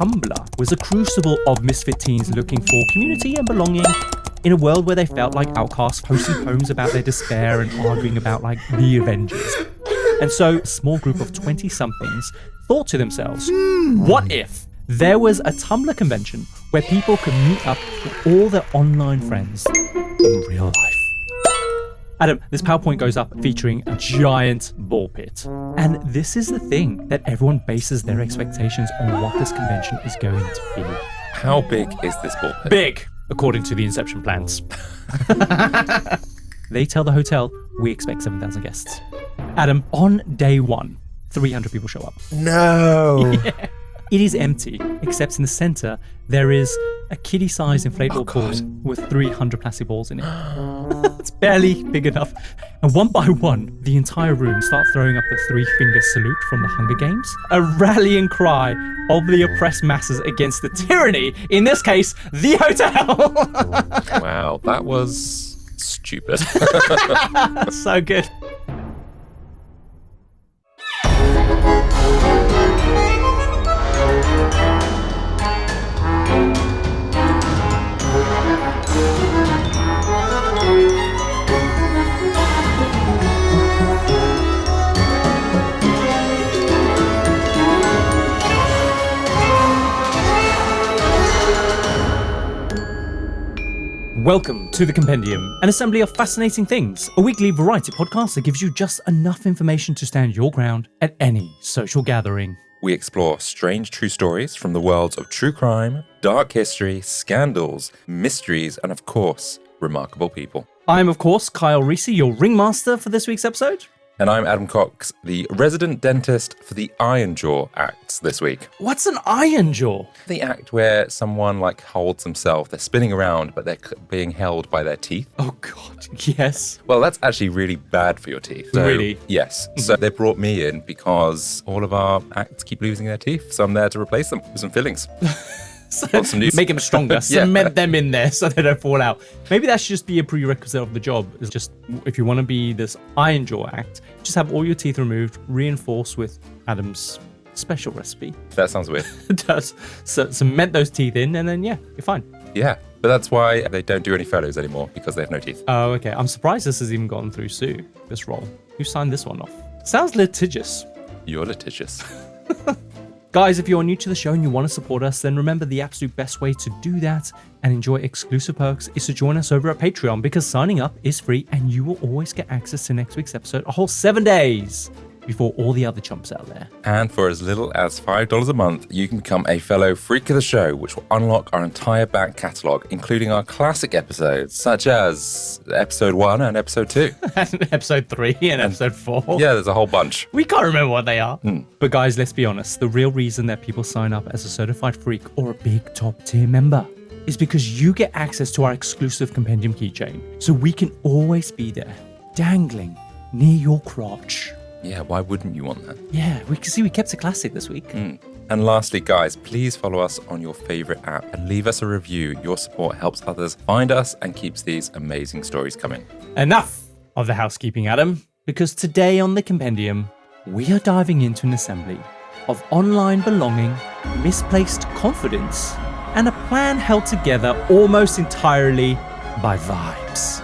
Tumblr was a crucible of misfit teens looking for community and belonging in a world where they felt like outcasts, posting poems about their despair and arguing about like the Avengers. And so a small group of 20-somethings thought to themselves, what if there was a Tumblr convention where people could meet up with all their online friends in real life? Adam, this PowerPoint goes up featuring a giant ball pit. And this is the thing that everyone bases their expectations on what this convention is going to be. How big is this ball pit? Big, according to the Inception plans. They tell the hotel, we expect 7,000 guests. Adam, on day one, 300 people show up. No! Yeah. It is empty, except in the center, there is a kiddie-sized inflatable pool with 300 plastic balls in it. It's barely big enough. And one by one, the entire room starts throwing up the three-finger salute from the Hunger Games, a rallying cry of the oppressed masses against the tyranny, in this case, the hotel. Wow, that was stupid. So good. Welcome to The Compendium, an assembly of fascinating things, a weekly variety podcast that gives you just enough information to stand your ground at any social gathering. We explore strange true stories from the worlds of true crime, dark history, scandals, mysteries, and of course, remarkable people. I'm, of course, Kyle Reese, your ringmaster for this week's episode. And I'm Adam Cox, the resident dentist for the Iron Jaw Acts this week. What's an iron jaw? The act where someone holds themselves, they're spinning around, but they're being held by their teeth. Oh God, yes. Well, that's actually really bad for your teeth. So, Really? Yes. So they brought me in because all of our acts keep losing their teeth, so I'm there to replace them with some fillings. Make them stronger, cement them in there so they don't fall out. Maybe that should just be a prerequisite of the job. Is just, if you want to be this iron jaw act, just have all your teeth removed, reinforced with Adam's special recipe. That sounds weird. It does. So cement those teeth in and then, yeah, you're fine. Yeah, but that's why they don't do any fellows anymore, because they have no teeth. Oh, okay. I'm surprised this has even gone through Sue, this role. Who signed this one off? Sounds litigious. You're litigious. Guys, if you're new to the show and you want to support us, then remember the absolute best way to do that and enjoy exclusive perks is to join us over at Patreon, because signing up is free and you will always get access to next week's episode a whole 7 days before all the other chumps out there. And for as little as $5 a month, you can become a fellow freak of the show, which will unlock our entire back catalogue, including our classic episodes, such as episode 1 and episode 2. Episode 3 and episode 4. Yeah, there's a whole bunch. We can't remember what they are. But guys, let's be honest. The real reason that people sign up as a certified freak or a big top tier member is because you get access to our exclusive compendium keychain. So we can always be there, dangling near your crotch. Yeah, why wouldn't you want that? Yeah, we kept it classic this week. And lastly, guys, please follow us on your favorite app and leave us a review. Your support helps others find us and keeps these amazing stories coming. Enough of the housekeeping, Adam, because today on The Compendium, we are diving into an assembly of online belonging, misplaced confidence, and a plan held together almost entirely by vibes.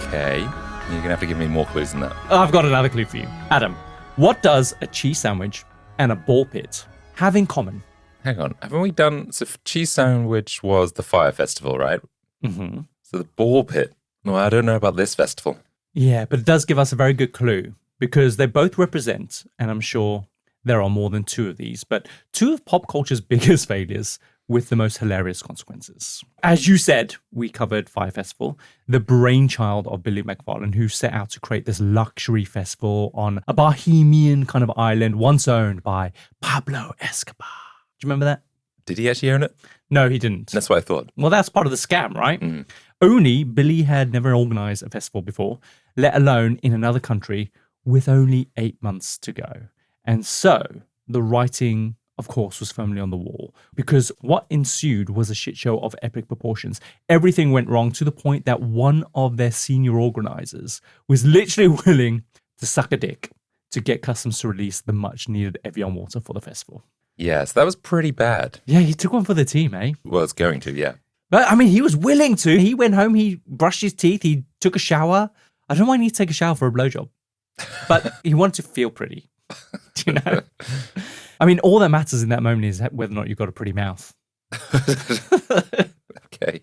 Okay. You're going to have to give me more clues than that. I've got another clue for you. Adam, what does a cheese sandwich and a ball pit have in common? Hang on. Haven't we done... So cheese sandwich was the fire festival, right? Mm-hmm. So the ball pit. Well, I don't know about this festival. Yeah, but it does give us a very good clue because they both represent, and I'm sure there are more than two of these, but two of pop culture's biggest failures with the most hilarious consequences. As you said, we covered Fire Festival, the brainchild of Billy McFarlane, who set out to create this luxury festival on a bohemian kind of island once owned by Pablo Escobar. Do you remember that? Did he actually own it? No, he didn't. That's what I thought. Well, that's part of the scam, right? Only Billy had never organized a festival before, let alone in another country with only 8 months to go. And so the writing, of course, was firmly on the wall, because what ensued was a shit show of epic proportions. Everything went wrong to the point that one of their senior organizers was literally willing to suck a dick to get customs to release the much needed Evian water for the festival. Yes, that was pretty bad. Yeah, he took one for the team, eh? Well, it's going to, yeah. But I mean, he was willing to. He went home, he brushed his teeth, he took a shower. I don't know why he needs to take a shower for a blowjob, but he wanted to feel pretty. Do you know? I mean, all that matters in that moment is whether or not you've got a pretty mouth. Okay.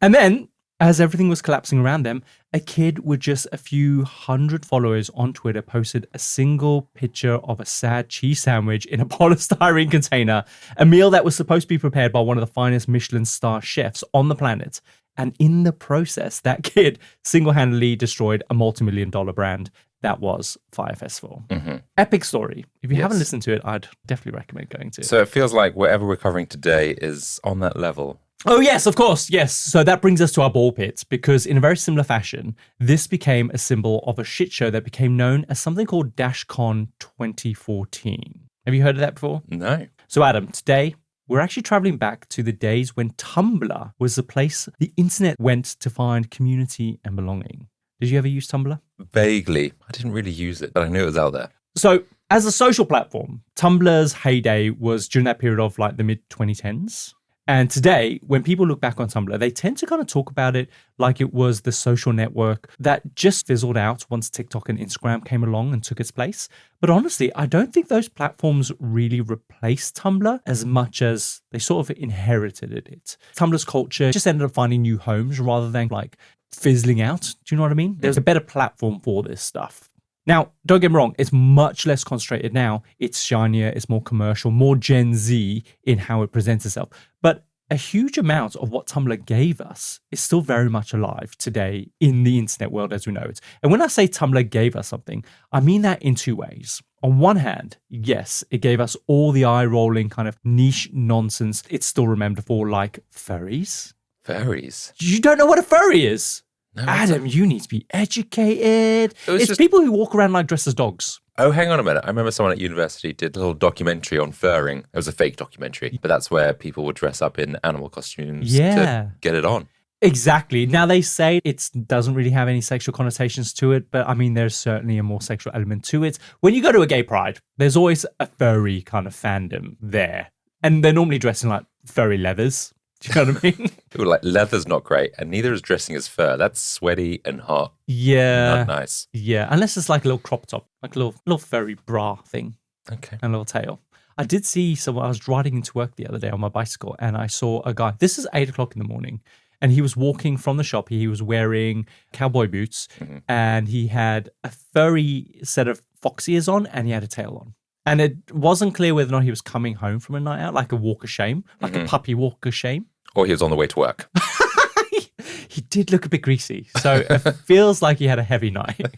And then, as everything was collapsing around them, a kid with just a few hundred followers on Twitter posted a single picture of a sad cheese sandwich in a polystyrene container, a meal that was supposed to be prepared by one of the finest Michelin star chefs on the planet. And in the process, that kid single-handedly destroyed a multi-million-dollar brand that was Fire Festival. Mm-hmm. Epic story. If you Yes. haven't listened to it, I'd definitely recommend going to it. So it feels like whatever we're covering today is on that level. Oh, yes, of course. Yes. So that brings us to our ball pit, because in a very similar fashion, this became a symbol of a shit show that became known as something called DashCon 2014. Have you heard of that before? No. So, Adam, today we're actually traveling back to the days when Tumblr was the place the internet went to find community and belonging. Did you ever use Tumblr? Vaguely. I didn't really use it, but I knew it was out there. So, as a social platform, Tumblr's heyday was during that period of like the mid 2010s. And today, when people look back on Tumblr, they tend to kind of talk about it like it was the social network that just fizzled out once TikTok and Instagram came along and took its place. But honestly, I don't think those platforms really replaced Tumblr as much as they sort of inherited it. Tumblr's culture just ended up finding new homes rather than like fizzling out. Do you know what I mean? There's a better platform for this stuff. Now, don't get me wrong, it's much less concentrated now. It's shinier, it's more commercial, more Gen Z in how it presents itself. But a huge amount of what Tumblr gave us is still very much alive today in the internet world as we know it. And when I say Tumblr gave us something, I mean that in two ways. On one hand, yes, it gave us all the eye-rolling kind of niche nonsense it's still remembered for, like furries. Furries? You don't know what a furry is? No, Adam, you need to be educated. It's just people who walk around like dressed as dogs. Oh, hang on a minute. I remember someone at university did a little documentary on furring. It was a fake documentary, but that's where people would dress up in animal costumes to get it on. Exactly. Now, they say it doesn't really have any sexual connotations to it, but I mean, there's certainly a more sexual element to it. When you go to a gay pride, there's always a furry kind of fandom there. And they're normally dressed in like furry leathers. Do you know what I mean? Like, leather's not great, and neither is dressing as fur. That's sweaty and hot. Yeah. Not nice. Yeah. Unless it's like a little crop top, like a little furry bra thing. Okay. And a little tail. I did see someone, I was riding into work the other day on my bicycle, and I saw a guy. This is 8 o'clock in the morning. And he was walking from the shop. He was wearing cowboy boots, and he had a furry set of fox ears on, and he had a tail on. And it wasn't clear whether or not he was coming home from a night out, like a walk of shame, like a puppy walk of shame. Or he was on the way to work. He did look a bit greasy. So it feels like he had a heavy night.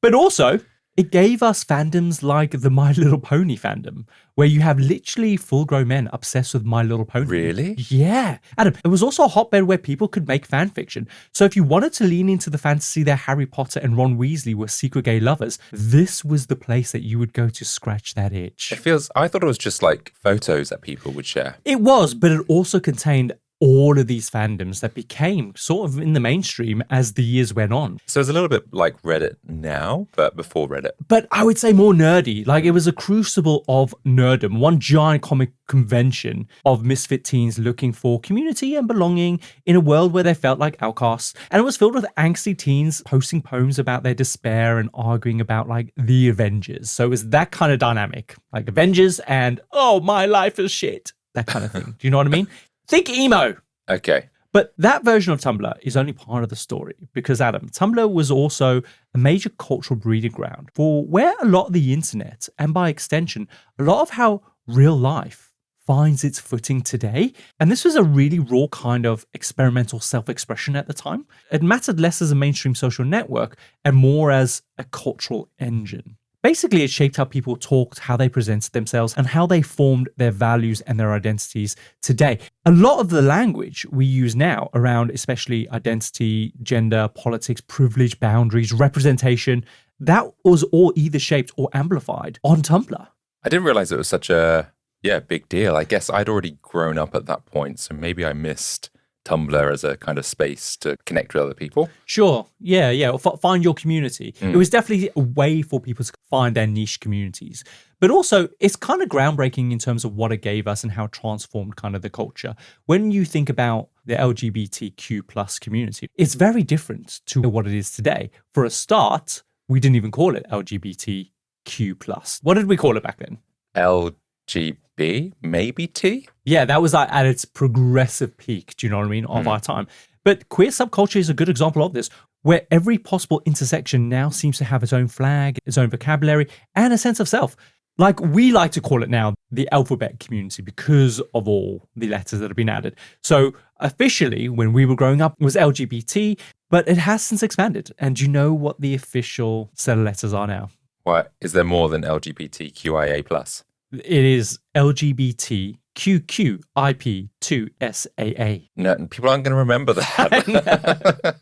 But also, it gave us fandoms like the My Little Pony fandom, where you have literally full-grown men obsessed with My Little Pony. Really? Yeah. Adam, it was also a hotbed where people could make fan fiction. So if you wanted to lean into the fantasy that Harry Potter and Ron Weasley were secret gay lovers, this was the place that you would go to scratch that itch. I thought it was just like photos that people would share. It was, but it also contained all of these fandoms that became sort of in the mainstream as the years went on. So it's a little bit like Reddit now, but before Reddit. But I would say more nerdy. Like, it was a crucible of nerdom, one giant comic convention of misfit teens looking for community and belonging in a world where they felt like outcasts. And it was filled with angsty teens posting poems about their despair and arguing about like the Avengers. So it was that kind of dynamic, like Avengers and, oh, my life is shit. That kind of thing. Do you know what I mean? Think emo. Okay. But that version of Tumblr is only part of the story because, Adam, Tumblr was also a major cultural breeding ground for where a lot of the internet, and by extension, a lot of how real life finds its footing today. And this was a really raw kind of experimental self-expression at the time. It mattered less as a mainstream social network and more as a cultural engine. Basically, it shaped how people talked, how they presented themselves, and how they formed their values and their identities today. A lot of the language we use now around especially identity, gender, politics, privilege, boundaries, representation, that was all either shaped or amplified on Tumblr. I didn't realize it was such a big deal. I guess I'd already grown up at that point, so maybe I missed Tumblr as a kind of space to connect with other people. Sure. Yeah. Find your community. It was definitely a way for people to find their niche communities. But also, it's kind of groundbreaking in terms of what it gave us and how it transformed kind of the culture. When you think about the LGBTQ plus community, it's very different to what it is today. For a start, we didn't even call it LGBTQ plus. What did we call it back then? LGB, maybe T? Yeah, that was at its progressive peak, do you know what I mean, of our time. But queer subculture is a good example of this, where every possible intersection now seems to have its own flag, its own vocabulary, and a sense of self. Like we like to call it now the alphabet community because of all the letters that have been added. So officially, when we were growing up, it was LGBT, but it has since expanded. And do you know what the official set of letters are now? What, is there more than LGBTQIA plus? It is LGBTQQIP2SAA. No, people aren't going to remember that.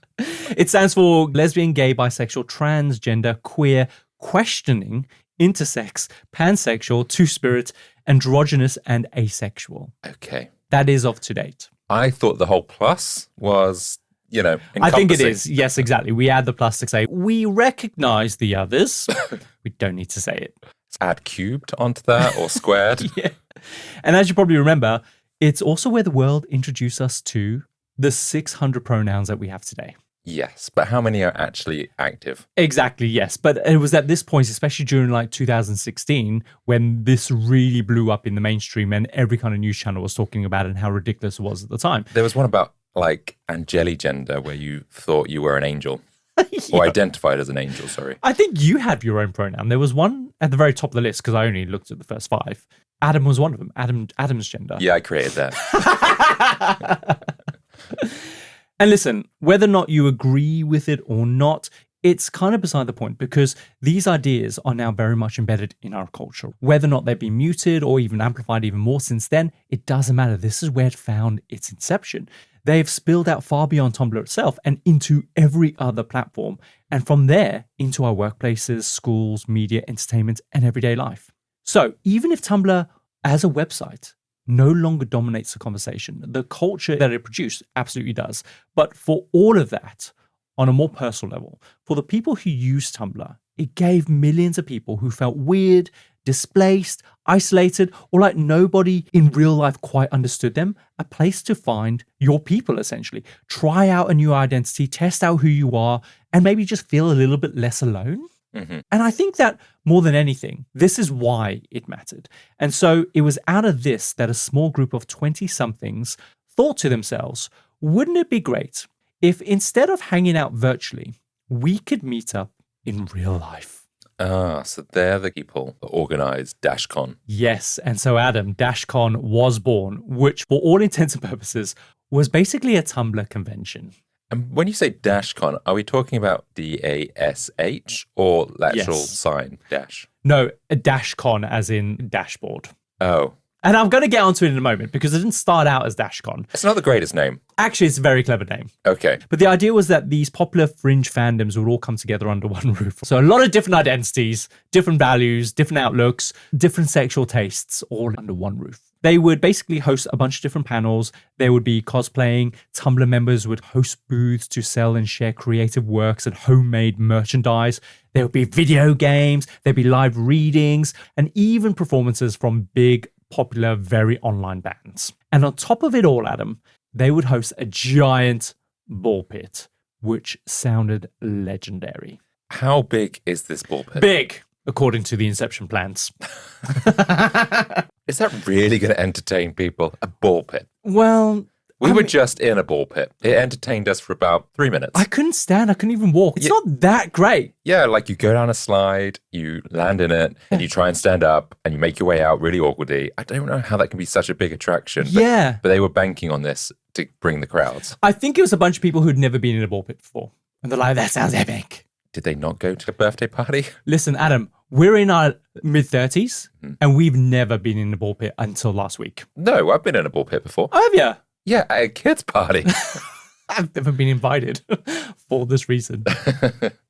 It stands for lesbian, gay, bisexual, transgender, queer, questioning, intersex, pansexual, two-spirit, androgynous, and asexual. Okay. That is of to date. I thought the whole plus was, I think it is. Yes, exactly. We add the plus to say we recognize the others. We don't need to say it. Let's add cubed onto that or squared. Yeah. And as you probably remember, it's also where the world introduced us to the 600 pronouns that we have today. Yes, but how many are actually active? Exactly, yes. But it was at this point, especially during like 2016, when this really blew up in the mainstream and every kind of news channel was talking about it and how ridiculous it was at the time. There was one about like angeli gender where you thought you were an angel. Or identified as an angel, sorry. I think you had your own pronoun. There was one at the very top of the list because I only looked at the first 5. Adam was one of them. Adam's gender. Yeah, I created that. And listen, whether or not you agree with it or not, it's kind of beside the point because these ideas are now very much embedded in our culture. Whether or not they've been muted or even amplified even more since then, it doesn't matter. This is where it found its inception. They've spilled out far beyond Tumblr itself and into every other platform. And from there, into our workplaces, schools, media, entertainment, and everyday life. So even if Tumblr as a website no longer dominates the conversation, the culture that it produced absolutely does. But for all of that, on a more personal level, for the people who use Tumblr, it gave millions of people who felt weird, displaced, isolated, or like nobody in real life quite understood them, a place to find your people, essentially. Try out a new identity, test out who you are, and maybe just feel a little bit less alone. Mm-hmm. And I think that more than anything, this is why it mattered. And so it was out of this that a small group of 20-somethings thought to themselves, wouldn't it be great if instead of hanging out virtually, we could meet up in real life? So they're the people that organized DashCon. Yes. And so, Adam, DashCon was born, which for all intents and purposes was basically a Tumblr convention. And when you say DashCon, are we talking about DASH or the actual sign, dash? No, a DashCon as in dashboard. Oh. And I'm going to get onto it in a moment because it didn't start out as DashCon. It's not the greatest name. Actually, it's a very clever name. Okay. But the idea was that these popular fringe fandoms would all come together under one roof. So a lot of different identities, different values, different outlooks, different sexual tastes, all under one roof. They would basically host a bunch of different panels. There would be cosplaying. Tumblr members would host booths to sell and share creative works and homemade merchandise. There would be video games. There'd be live readings and even performances from big, popular, very online bands. And on top of it all, Adam, they would host a giant ball pit, which sounded legendary. How big is this ball pit? Big, according to the Inception plans. Is that really going to entertain people? A ball pit? Well, we were just in a ball pit. It entertained us for about 3 minutes. I couldn't even walk. It's not that great. Yeah, like you go down a slide, you land in it, and you try and stand up, and you make your way out really awkwardly. I don't know how that can be such a big attraction. But they were banking on this to bring the crowds. I think it was a bunch of people who'd never been in a ball pit before. And they're like, that sounds epic. Did they not go to a birthday party? Listen, Adam, we're in our mid-30s, and we've never been in a ball pit until last week. No, I've been in a ball pit before. Oh, have you? Yeah, at a kid's party. I've never been invited for this reason.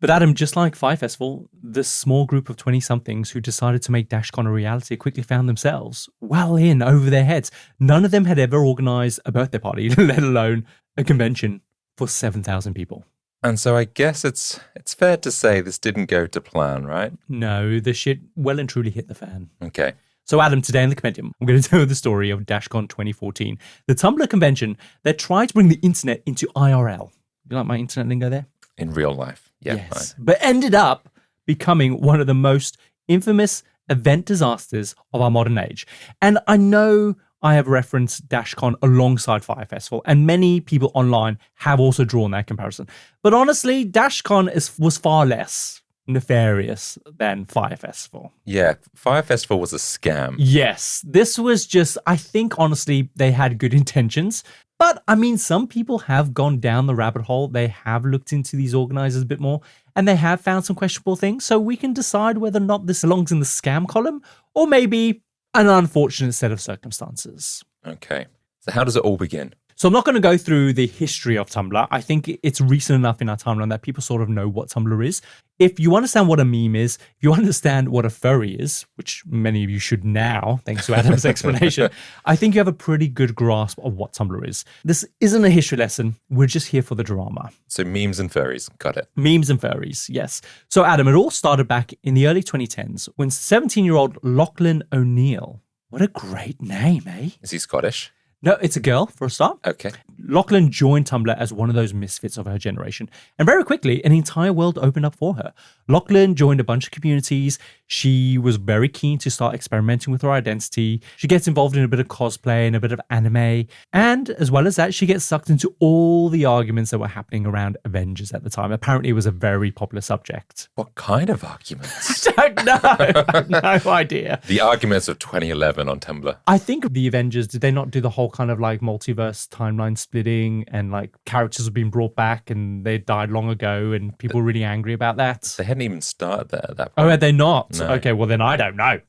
But Adam, just like Fire Festival, this small group of 20-somethings who decided to make DashCon a reality quickly found themselves well in over their heads. None of them had ever organized a birthday party, let alone a convention for 7,000 people. And so I guess it's fair to say this didn't go to plan, right? No, the shit well and truly hit the fan. Okay. So Adam, today in the compendium, I'm going to tell the story of DashCon 2014, the Tumblr convention that tried to bring the internet into IRL. You like my internet lingo there? In real life. Yeah. Yes. But ended up becoming one of the most infamous event disasters of our modern age. And I know I have referenced DashCon alongside Fire Festival, and many people online have also drawn that comparison. But honestly, DashCon was far less nefarious than Fire Festival. Yeah, Fire Festival was a scam. Yes, this was just, I think honestly, they had good intentions. But I mean, some people have gone down the rabbit hole. They have looked into these organizers a bit more, and they have found some questionable things. So we can decide whether or not this belongs in the scam column, or maybe an unfortunate set of circumstances. Okay. So how does it all begin? So I'm not going to go through the history of Tumblr. I think it's recent enough in our timeline that people sort of know what Tumblr is. If you understand what a meme is, if you understand what a furry is, which many of you should now, thanks to Adam's explanation, I think you have a pretty good grasp of what Tumblr is. This isn't a history lesson. We're just here for the drama. So memes and furries. Got it. Memes and furries, yes. So Adam, it all started back in the early 2010s when 17-year-old Lachlan O'Neill, what a great name, eh? Is he Scottish? No, it's a girl for a start. Okay. Lachlan joined Tumblr as one of those misfits of her generation. And very quickly, an entire world opened up for her. Lachlan joined a bunch of communities. She was very keen to start experimenting with her identity. She gets involved in a bit of cosplay and a bit of anime. And as well as that, she gets sucked into all the arguments that were happening around Avengers at the time. Apparently, it was a very popular subject. What kind of arguments? I don't know. I have no idea. The arguments of 2011 on Tumblr. I think the Avengers, did they not do the whole kind of like multiverse timeline splitting and like characters have been brought back and they died long ago and people were really angry about that? They hadn't even started there at that point. Oh, had they not? No. Okay, well then I don't know.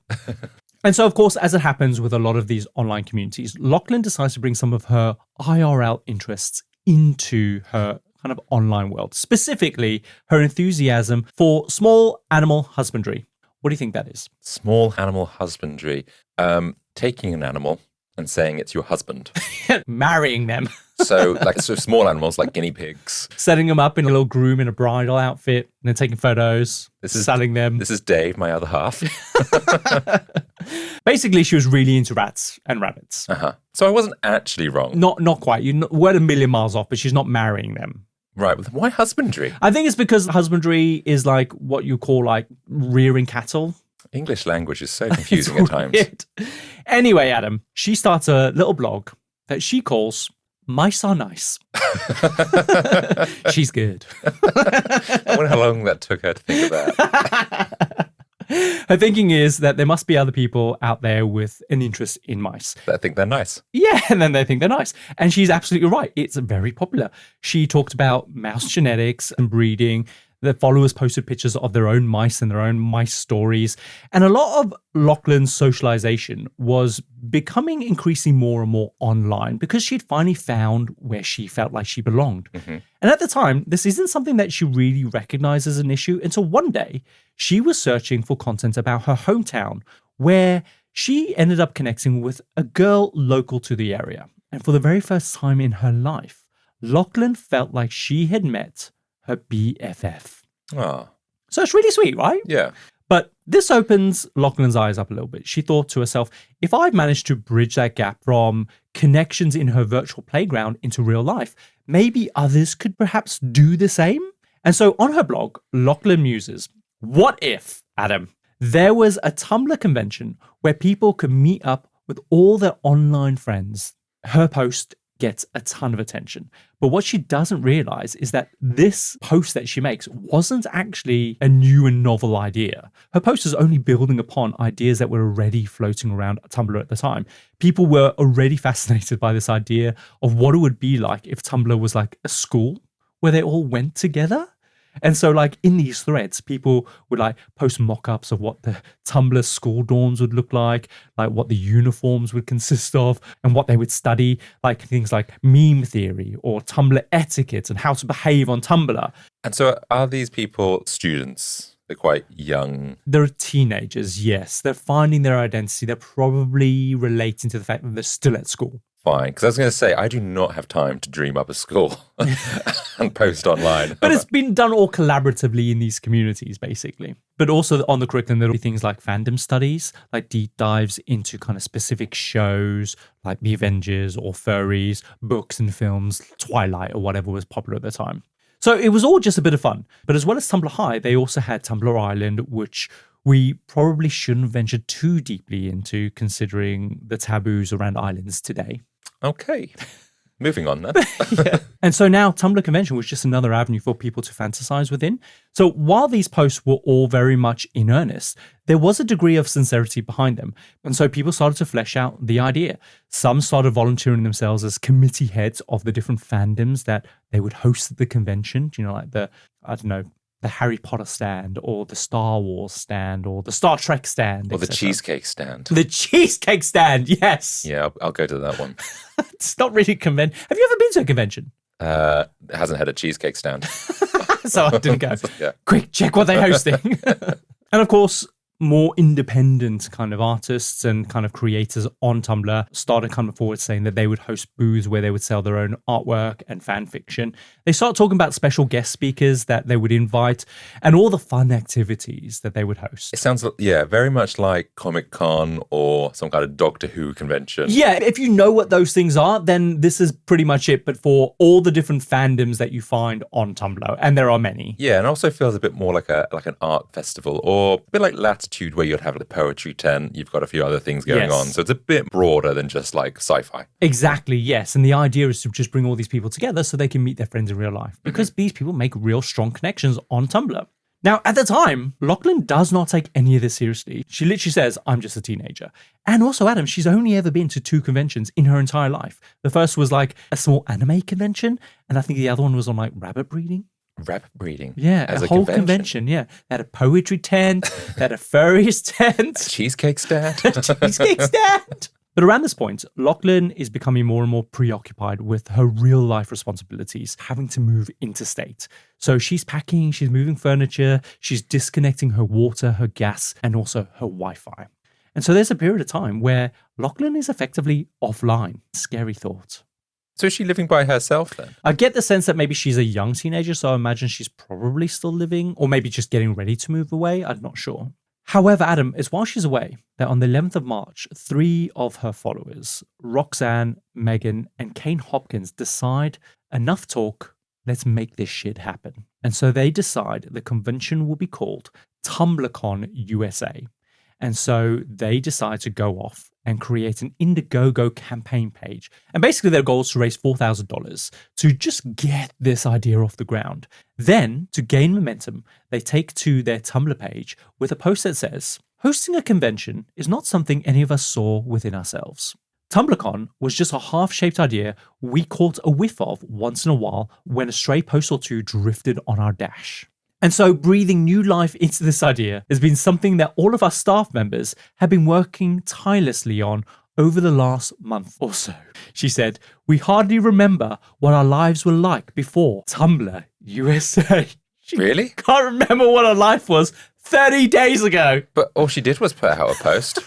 And so, of course, as it happens with a lot of these online communities, Lachlan decides to bring some of her IRL interests into her kind of online world, specifically her enthusiasm for small animal husbandry. What do you think that is? Small animal husbandry. Taking an animal and saying it's your husband. Marrying them. So small animals like guinea pigs. Setting them up in a little groom in a bridal outfit and then taking photos, selling them. This is Dave, my other half. Basically, she was really into rats and rabbits. Uh-huh. So I wasn't actually wrong. Not quite. You weren't a million miles off, but she's not marrying them. Right. Why husbandry? I think it's because husbandry is like what you call like rearing cattle. English language is so confusing at times. Anyway, Adam, she starts a little blog that she calls Mice Are Nice. She's good. I wonder how long that took her to think of that. Her thinking is that there must be other people out there with an interest in mice. That think they're nice. Yeah, and then they think they're nice. And she's absolutely right. It's very popular. She talked about mouse genetics and breeding. The followers posted pictures of their own mice and their own mice stories. And a lot of Lachlan's socialization was becoming increasingly more and more online because she'd finally found where she felt like she belonged. Mm-hmm. And at the time, this isn't something that she really recognized as an issue until one day she was searching for content about her hometown where she ended up connecting with a girl local to the area. And for the very first time in her life, Lachlan felt like she had met her BFF. Oh. So it's really sweet, right? Yeah. But this opens Lachlan's eyes up a little bit. She thought to herself, if I've managed to bridge that gap from connections in her virtual playground into real life, maybe others could perhaps do the same. And so on her blog, Lachlan muses, what if, Adam, there was a Tumblr convention where people could meet up with all their online friends? Her post gets a ton of attention. But what she doesn't realize is that this post that she makes wasn't actually a new and novel idea. Her post is only building upon ideas that were already floating around Tumblr at the time. People were already fascinated by this idea of what it would be like if Tumblr was like a school where they all went together. And so like in these threads, people would like post mock-ups of what the Tumblr school dorms would look like what the uniforms would consist of and what they would study, like things like meme theory or Tumblr etiquette and how to behave on Tumblr. And so are these people students? They're quite young. They're teenagers, yes. They're finding their identity. They're probably relating to the fact that they're still at school. Fine, because I was going to say, I do not have time to dream up a school and post online. But it's been done all collaboratively in these communities, basically. But also on the curriculum, there will be things like fandom studies, like deep dives into kind of specific shows, like The Avengers or furries, books and films, Twilight or whatever was popular at the time. So it was all just a bit of fun. But as well as Tumblr High, they also had Tumblr Island, which we probably shouldn't venture too deeply into considering the taboos around islands today. Okay. Moving on then. Yeah. And so now Tumblr Convention was just another avenue for people to fantasize within. So while these posts were all very much in earnest, there was a degree of sincerity behind them. And so people started to flesh out the idea. Some started volunteering themselves as committee heads of the different fandoms that they would host at the convention. You know, like the Harry Potter stand or the Star Wars stand or the Star Trek stand. Or the cheesecake stand. The cheesecake stand, yes. Yeah, I'll go to that one. It's not really a convention. Have you ever been to a convention? It hasn't had a cheesecake stand. So I didn't go. Yeah. Quick, check what they're hosting. And of course, more independent kind of artists and kind of creators on Tumblr started coming forward saying that they would host booths where they would sell their own artwork and fan fiction. They started talking about special guest speakers that they would invite and all the fun activities that they would host. It sounds, very much like Comic-Con or some kind of Doctor Who convention. Yeah, if you know what those things are, then this is pretty much it, but for all the different fandoms that you find on Tumblr, and there are many. Yeah, and also feels a bit more like an art festival or a bit like Latitude, where you'd have the poetry tent, you've got a few other things going on. So it's a bit broader than just like sci-fi. Exactly, yes. And the idea is to just bring all these people together so they can meet their friends in real life, because these people make real strong connections on Tumblr. Now, at the time, Lachlan does not take any of this seriously. She literally says, I'm just a teenager. And also, Adam, she's only ever been to 2 conventions in her entire life. The first was like a small anime convention, and I think the other one was on like rabbit breeding. Rabbit breeding? Yeah, as a whole convention, yeah. They had a poetry tent, they had a furries tent. A cheesecake stand? Cheesecake stand! But around this point, Lachlan is becoming more and more preoccupied with her real life responsibilities, having to move interstate. So she's packing, she's moving furniture, she's disconnecting her water, her gas, and also her Wi-Fi. And so there's a period of time where Lachlan is effectively offline. Scary thought. So is she living by herself then? I get the sense that maybe she's a young teenager, so I imagine she's probably still living, or maybe just getting ready to move away. I'm not sure. However, Adam, it's while she's away that on the 11th of March, 3 of her followers, Roxanne, Megan, and Kane Hopkins, decide enough talk, let's make this shit happen. And so they decide the convention will be called TumblrCon USA. And so they decide to go off and create an Indiegogo campaign page. And basically their goal is to raise $4,000 to just get this idea off the ground. Then, to gain momentum, they take to their Tumblr page with a post that says, hosting a convention is not something any of us saw within ourselves. TumblrCon was just a half-shaped idea we caught a whiff of once in a while when a stray post or two drifted on our dash. And so breathing new life into this idea has been something that all of our staff members have been working tirelessly on over the last month or so. She said, we hardly remember what our lives were like before Tumblr USA. She Really? can't remember what her life was 30 days ago. But all she did was put out a post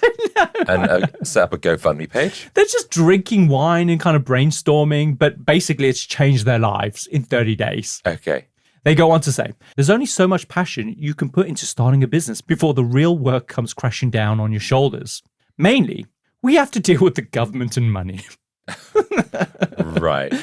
and set up a GoFundMe page. They're just drinking wine and kind of brainstorming, but basically it's changed their lives in 30 days. Okay. They go on to say, there's only so much passion you can put into starting a business before the real work comes crashing down on your shoulders. Mainly, we have to deal with the government and money. Right.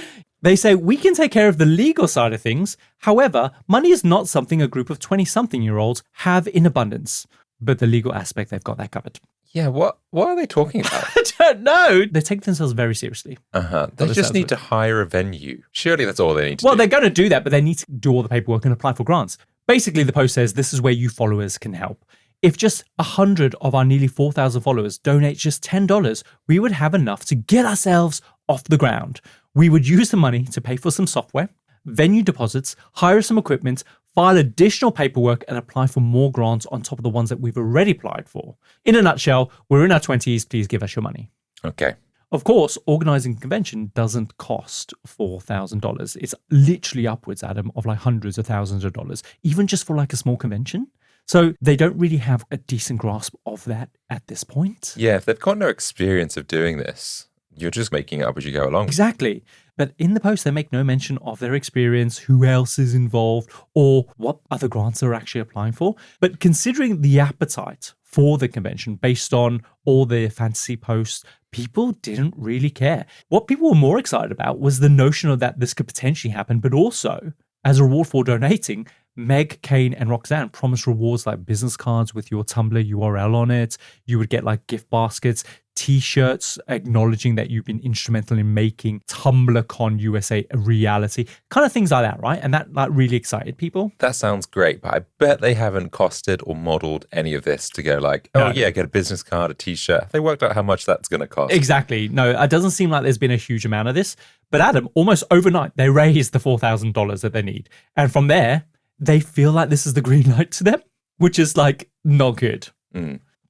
They say we can take care of the legal side of things. However, money is not something a group of 20-something-year-olds have in abundance. But the legal aspect, they've got that covered. Yeah, what are they talking about? I don't know. They take themselves very seriously. They just need to hire a venue. Surely that's all they need to do. Well, they're going to do that, but they need to do all the paperwork and apply for grants. Basically, the post says this is where you followers can help. If just 100 of our nearly 4,000 followers donate just $10, we would have enough to get ourselves off the ground. We would use the money to pay for some software, venue deposits, hire some equipment, file additional paperwork, and apply for more grants on top of the ones that we've already applied for. In a nutshell, we're in our 20s, please give us your money. Okay. Of course, organizing a convention doesn't cost $4,000. It's literally upwards, Adam, of like hundreds of thousands of dollars, even just for like a small convention. So they don't really have a decent grasp of that at this point. Yeah, if they've got no experience of doing this, you're just making it up as you go along. Exactly. But in the post, they make no mention of their experience, who else is involved, or what other grants they're actually applying for. But considering the appetite for the convention based on all their fantasy posts, people didn't really care. What people were more excited about was the notion of that this could potentially happen, but also, as a reward for donating, Meg, Kane, and Roxanne promised rewards like business cards with your Tumblr URL on it. You would get like gift baskets, t-shirts acknowledging that you've been instrumental in making TumblrCon USA a reality, kind of things like that, right? And that like really excited people. That sounds great, but I bet they haven't costed or modeled any of this to go like, get a business card, a t-shirt. They worked out how much that's going to cost. Exactly. No, it doesn't seem like there's been a huge amount of this. But Adam, almost overnight, they raised the $4,000 that they need. And from there, they feel like this is the green light to them, which is like not good.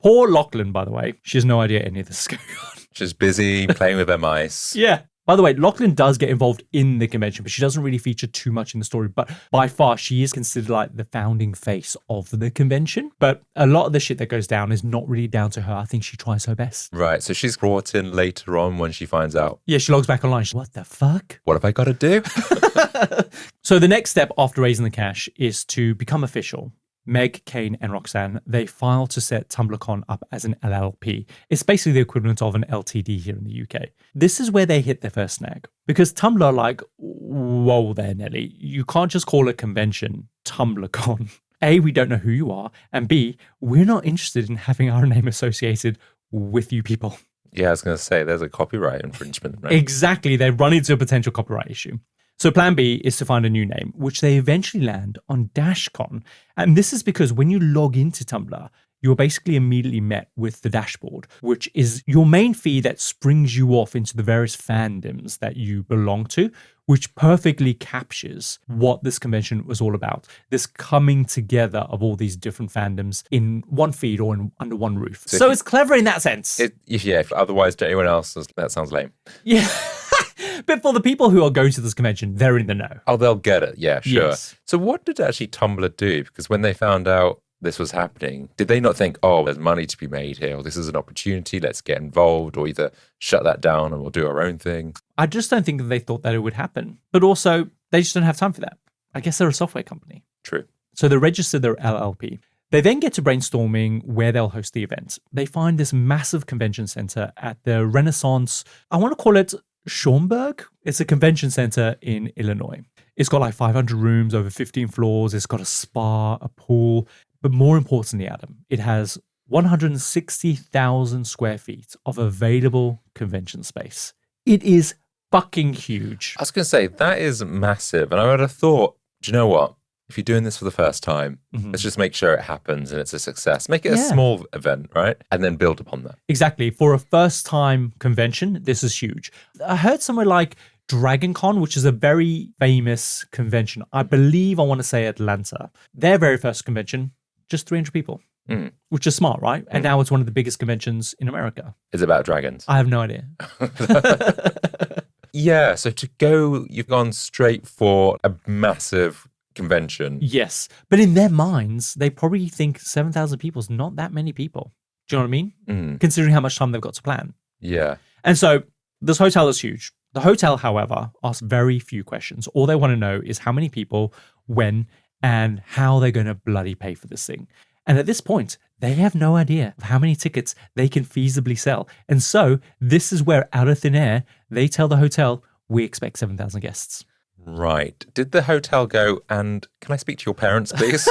Poor Lachlan, by the way, she has no idea any of this is going on. She's busy playing with her mice. Yeah. By the way, Lachlan does get involved in the convention, but she doesn't really feature too much in the story. But by far, she is considered like the founding face of the convention. But a lot of the shit that goes down is not really down to her. I think she tries her best. Right. So she's brought in later on when she finds out. Yeah, she logs back online. She's, what the fuck? What have I got to do? So the next step after raising the cash is to become official. Meg, Kane, and Roxanne, they file to set TumblrCon up as an LLP. It's basically the equivalent of an LTD here in the UK. This is where they hit their first snag. Because Tumblr are like, whoa there, Nelly. You can't just call a convention TumblrCon. A, we don't know who you are. And B, we're not interested in having our name associated with you people. Yeah, I was going to say, there's a copyright infringement, right? Exactly. They run into a potential copyright issue. So plan B is to find a new name, which they eventually land on DashCon. And this is because when you log into Tumblr, you're basically immediately met with the dashboard, which is your main feed that springs you off into the various fandoms that you belong to, which perfectly captures what this convention was all about. This coming together of all these different fandoms in one feed or under one roof. So it's clever in that sense. If otherwise to anyone else, that sounds lame. Yeah. But for the people who are going to this convention, they're in the know. Oh, they'll get it. Yeah, sure. Yes. So what did actually Tumblr do? Because when they found out this was happening, did they not think, oh, there's money to be made here, or this is an opportunity, let's get involved, or either shut that down and we'll do our own thing? I just don't think that they thought that it would happen. But also, they just don't have time for that. I guess they're a software company. True. So they register their LLP. They then get to brainstorming where they'll host the event. They find this massive convention center at the Renaissance, I want to call it Schaumburg. It's a convention center in Illinois. It's got like 500 rooms, over 15 floors. It's got a spa, a pool. But more importantly, Adam, it has 160,000 square feet of available convention space. It is fucking huge. I was going to say, that is massive. And I would have thought, do you know what? If you're doing this for the first time, let's just make sure it happens and it's a success. Make it a small event, right? And then build upon that. Exactly. For a first-time convention, this is huge. I heard somewhere like DragonCon, which is a very famous convention. I believe I want to say Atlanta. Their very first convention, just 300 people, which is smart, right? And now it's one of the biggest conventions in America. It's about dragons. I have no idea. Yeah, so you've gone straight for a massive convention. Yes. But in their minds, they probably think 7,000 people is not that many people. Do you know what I mean? Considering how much time they've got to plan. Yeah. And so this hotel is huge. The hotel, however, asks very few questions. All they want to know is how many people, when, and how they're going to bloody pay for this thing. And at this point, they have no idea of how many tickets they can feasibly sell. And so this is where, out of thin air, they tell the hotel, we expect 7,000 guests. Right. Did the hotel go, and can I speak to your parents, please?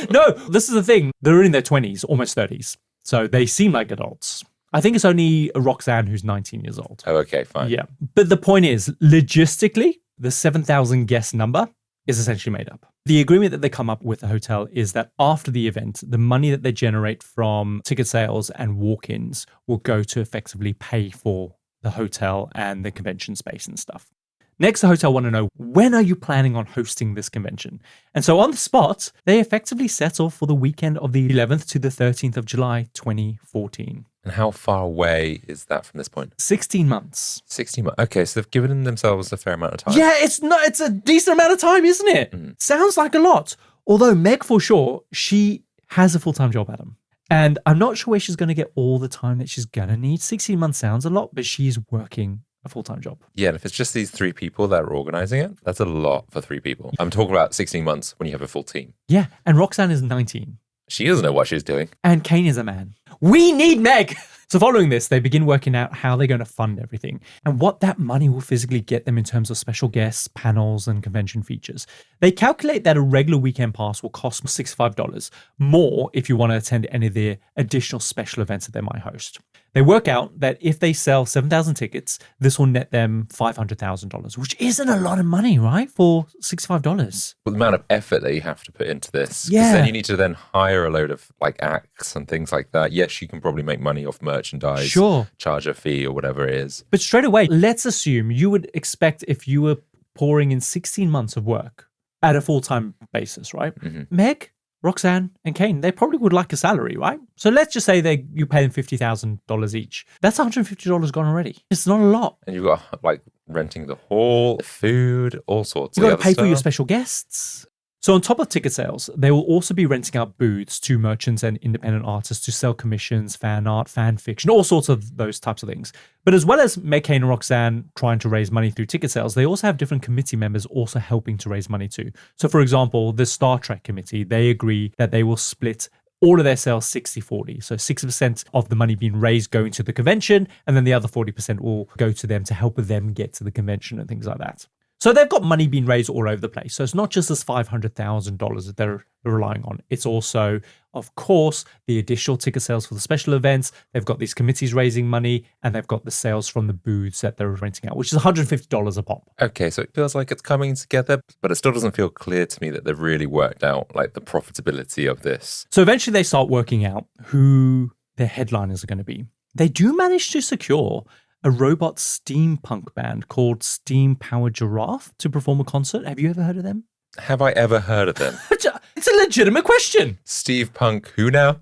No, this is the thing. They're in their 20s, almost 30s. So they seem like adults. I think it's only Roxanne who's 19 years old. Oh, okay, fine. Yeah. But the point is, logistically, the 7,000 guest number is essentially made up. The agreement that they come up with the hotel is that after the event, the money that they generate from ticket sales and walk-ins will go to effectively pay for the hotel and the convention space and stuff. Next, the hotel want to know, when are you planning on hosting this convention? And so on the spot, they effectively settle for the weekend of the 11th to the 13th of July, 2014. And how far away is that from this point? 16 months. 16 months. Okay, so they've given themselves a fair amount of time. Yeah, it's a decent amount of time, isn't it? Sounds like a lot. Although Meg, for sure, she has a full-time job, Adam. And I'm not sure where she's going to get all the time that she's going to need. 16 months sounds a lot, but she's working a full-time job. Yeah, and if it's just these 3 people that are organizing it, that's a lot for 3 people. I'm talking about 16 months when you have a full team. Yeah, and Roxanne is 19. She doesn't know what she's doing. And Kane is a man. We need Meg! So following this, they begin working out how they're going to fund everything and what that money will physically get them in terms of special guests, panels, and convention features. They calculate that a regular weekend pass will cost $65, more if you want to attend any of the additional special events that they might host. They work out that if they sell 7,000 tickets, this will net them $500,000, which isn't a lot of money, right? For $65. Well, the amount of effort that you have to put into this. 'Cause Yeah. then you need to then hire a load of like acts and things like that. Yes, you can probably make money off merchandise. Sure. Charge a fee or whatever it is. But straight away, let's assume you would expect if you were pouring in 16 months of work at a full-time basis, right? Meg, Roxanne, and Kane, they probably would like a salary, right? So let's just say you pay them $50,000 each. That's $150 gone already. It's not a lot. And you've got like renting the hall, food, all sorts. You've of got to pay other for your stuff. special guests. So on top of ticket sales, they will also be renting out booths to merchants and independent artists to sell commissions, fan art, fan fiction, all sorts of those types of things. But as well as Meg, Kane, and Roxanne trying to raise money through ticket sales, they also have different committee members also helping to raise money too. So for example, the Star Trek committee, they agree that they will split all of their sales 60-40. So 60% of the money being raised going to the convention, and then the other 40% will go to them to help them get to the convention and things like that. So they've got money being raised all over the place. So it's not just this $500,000 that they're relying on. It's also, of course, the additional ticket sales for the special events. They've got these committees raising money, and they've got the sales from the booths that they're renting out, which is $150 a pop. Okay, so it feels like it's coming together, but it still doesn't feel clear to me that they've really worked out like the profitability of this. So eventually they start working out who their headliners are going to be. They do manage to secure a robot steampunk band called Steam Powered Giraffe to perform a concert. Have you ever heard of them? Have I ever heard of them? It's a legitimate question. Steve Punk, who now?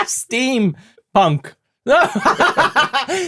Steampunk.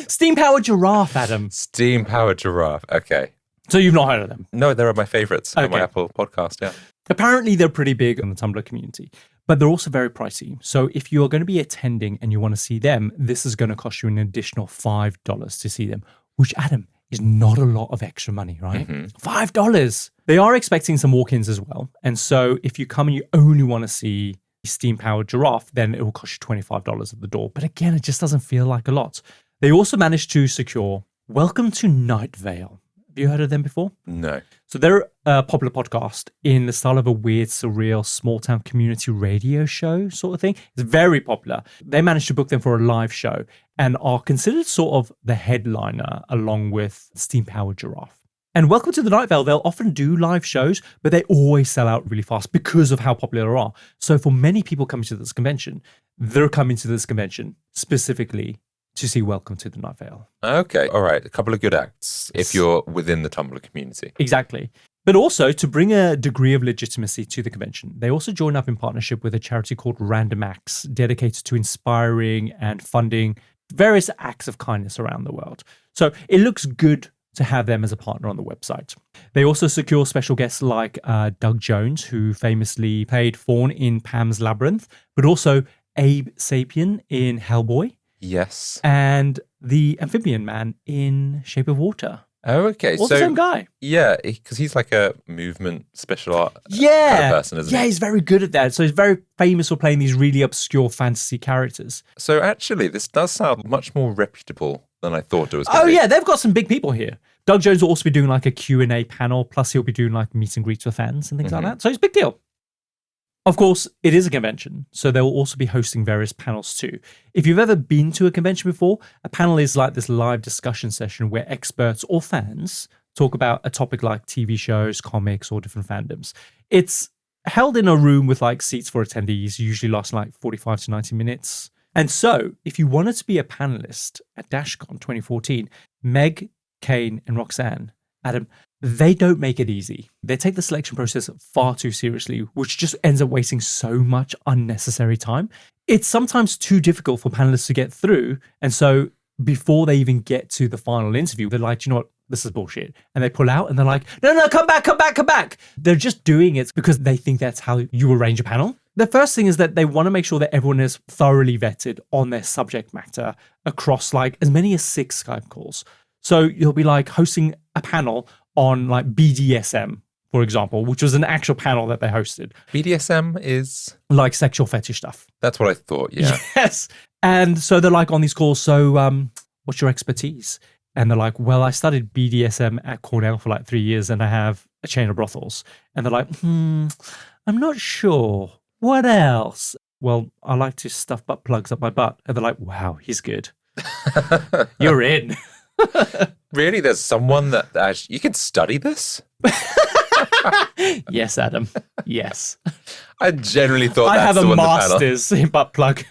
Steam Powered Giraffe, Adam. Steam Powered Giraffe. Okay. So you've not heard of them? No, they're my favorites on my Okay. Apple podcast, yeah. Apparently, they're pretty big in the Tumblr community, but they're also very pricey. So if you're going to be attending and you want to see them, this is going to cost you an additional $5 to see them, which, Adam, is not a lot of extra money, right? $5. They are expecting some walk-ins as well. And so if you come and you only want to see Steam-Powered Giraffe, then it will cost you $25 at the door. But again, it just doesn't feel like a lot. They also managed to secure Welcome to Night Vale. Have you heard of them before? No. So they're a popular podcast in the style of a weird, surreal, small-town community radio show sort of thing. It's very popular. They managed to book them for a live show and are considered sort of the headliner along with Steam-Powered Giraffe. And Welcome to the Night Vale, they'll often do live shows, but they always sell out really fast because of how popular they are. So for many people coming to this convention, they're coming to this convention specifically to see Welcome to the Night Vale. Okay. All right. A couple of good acts if you're within the Tumblr community. Exactly. But also to bring a degree of legitimacy to the convention, they also join up in partnership with a charity called Random Acts, dedicated to inspiring and funding various acts of kindness around the world. So it looks good to have them as a partner on the website. They also secure special guests like Doug Jones, who famously played Fawn in Pam's Labyrinth, but also Abe Sapien in Hellboy. Yes. And the Amphibian Man in Shape of Water. Oh, okay. All the same guy. Yeah, because he's like a movement special art kind of person, isn't Yeah, he? he's very good at that. So he's very famous for playing these really obscure fantasy characters. So actually, this does sound much more reputable than I thought it was going Oh to be. yeah, they've got some big people here. Doug Jones will also be doing like a Q&A panel, plus he'll be doing like meet and greets with fans and things like that. So it's a big deal. Of course, it is a convention, so they will also be hosting various panels too. If you've ever been to a convention before, a panel is like this live discussion session where experts or fans talk about a topic like TV shows, comics, or different fandoms. It's held in a room with like seats for attendees, usually lasting like 45 to 90 minutes. And so, if you wanted to be a panelist at DashCon 2014, Meg, Kane, and Roxanne, Adam, they don't make it easy. They take the selection process far too seriously, which just ends up wasting so much unnecessary time. It's sometimes too difficult for panelists to get through. And so before they even get to the final interview, they're like, you know what? This is bullshit. And they pull out and they're like, no, come back. They're just doing it because they think that's how you arrange a panel. The first thing is that they want to make sure that everyone is thoroughly vetted on their subject matter across like as many as 6 Skype calls. So you'll be like hosting a panel on like BDSM, for example, which was an actual panel that they hosted. BDSM is? Like sexual fetish stuff. That's what I thought, yeah. Yes. And so they're like on these calls, so what's your expertise? And they're like, well, I studied BDSM at Cornell for like 3 years and I have a chain of brothels. And they're like, I'm not sure. What else? Well, I like to stuff butt plugs up my butt. And they're like, wow, he's good. You're in. Really? There's someone that actually, you can study this? Yes, Adam. Yes. I generally thought I that's have the a one master's in butt plug.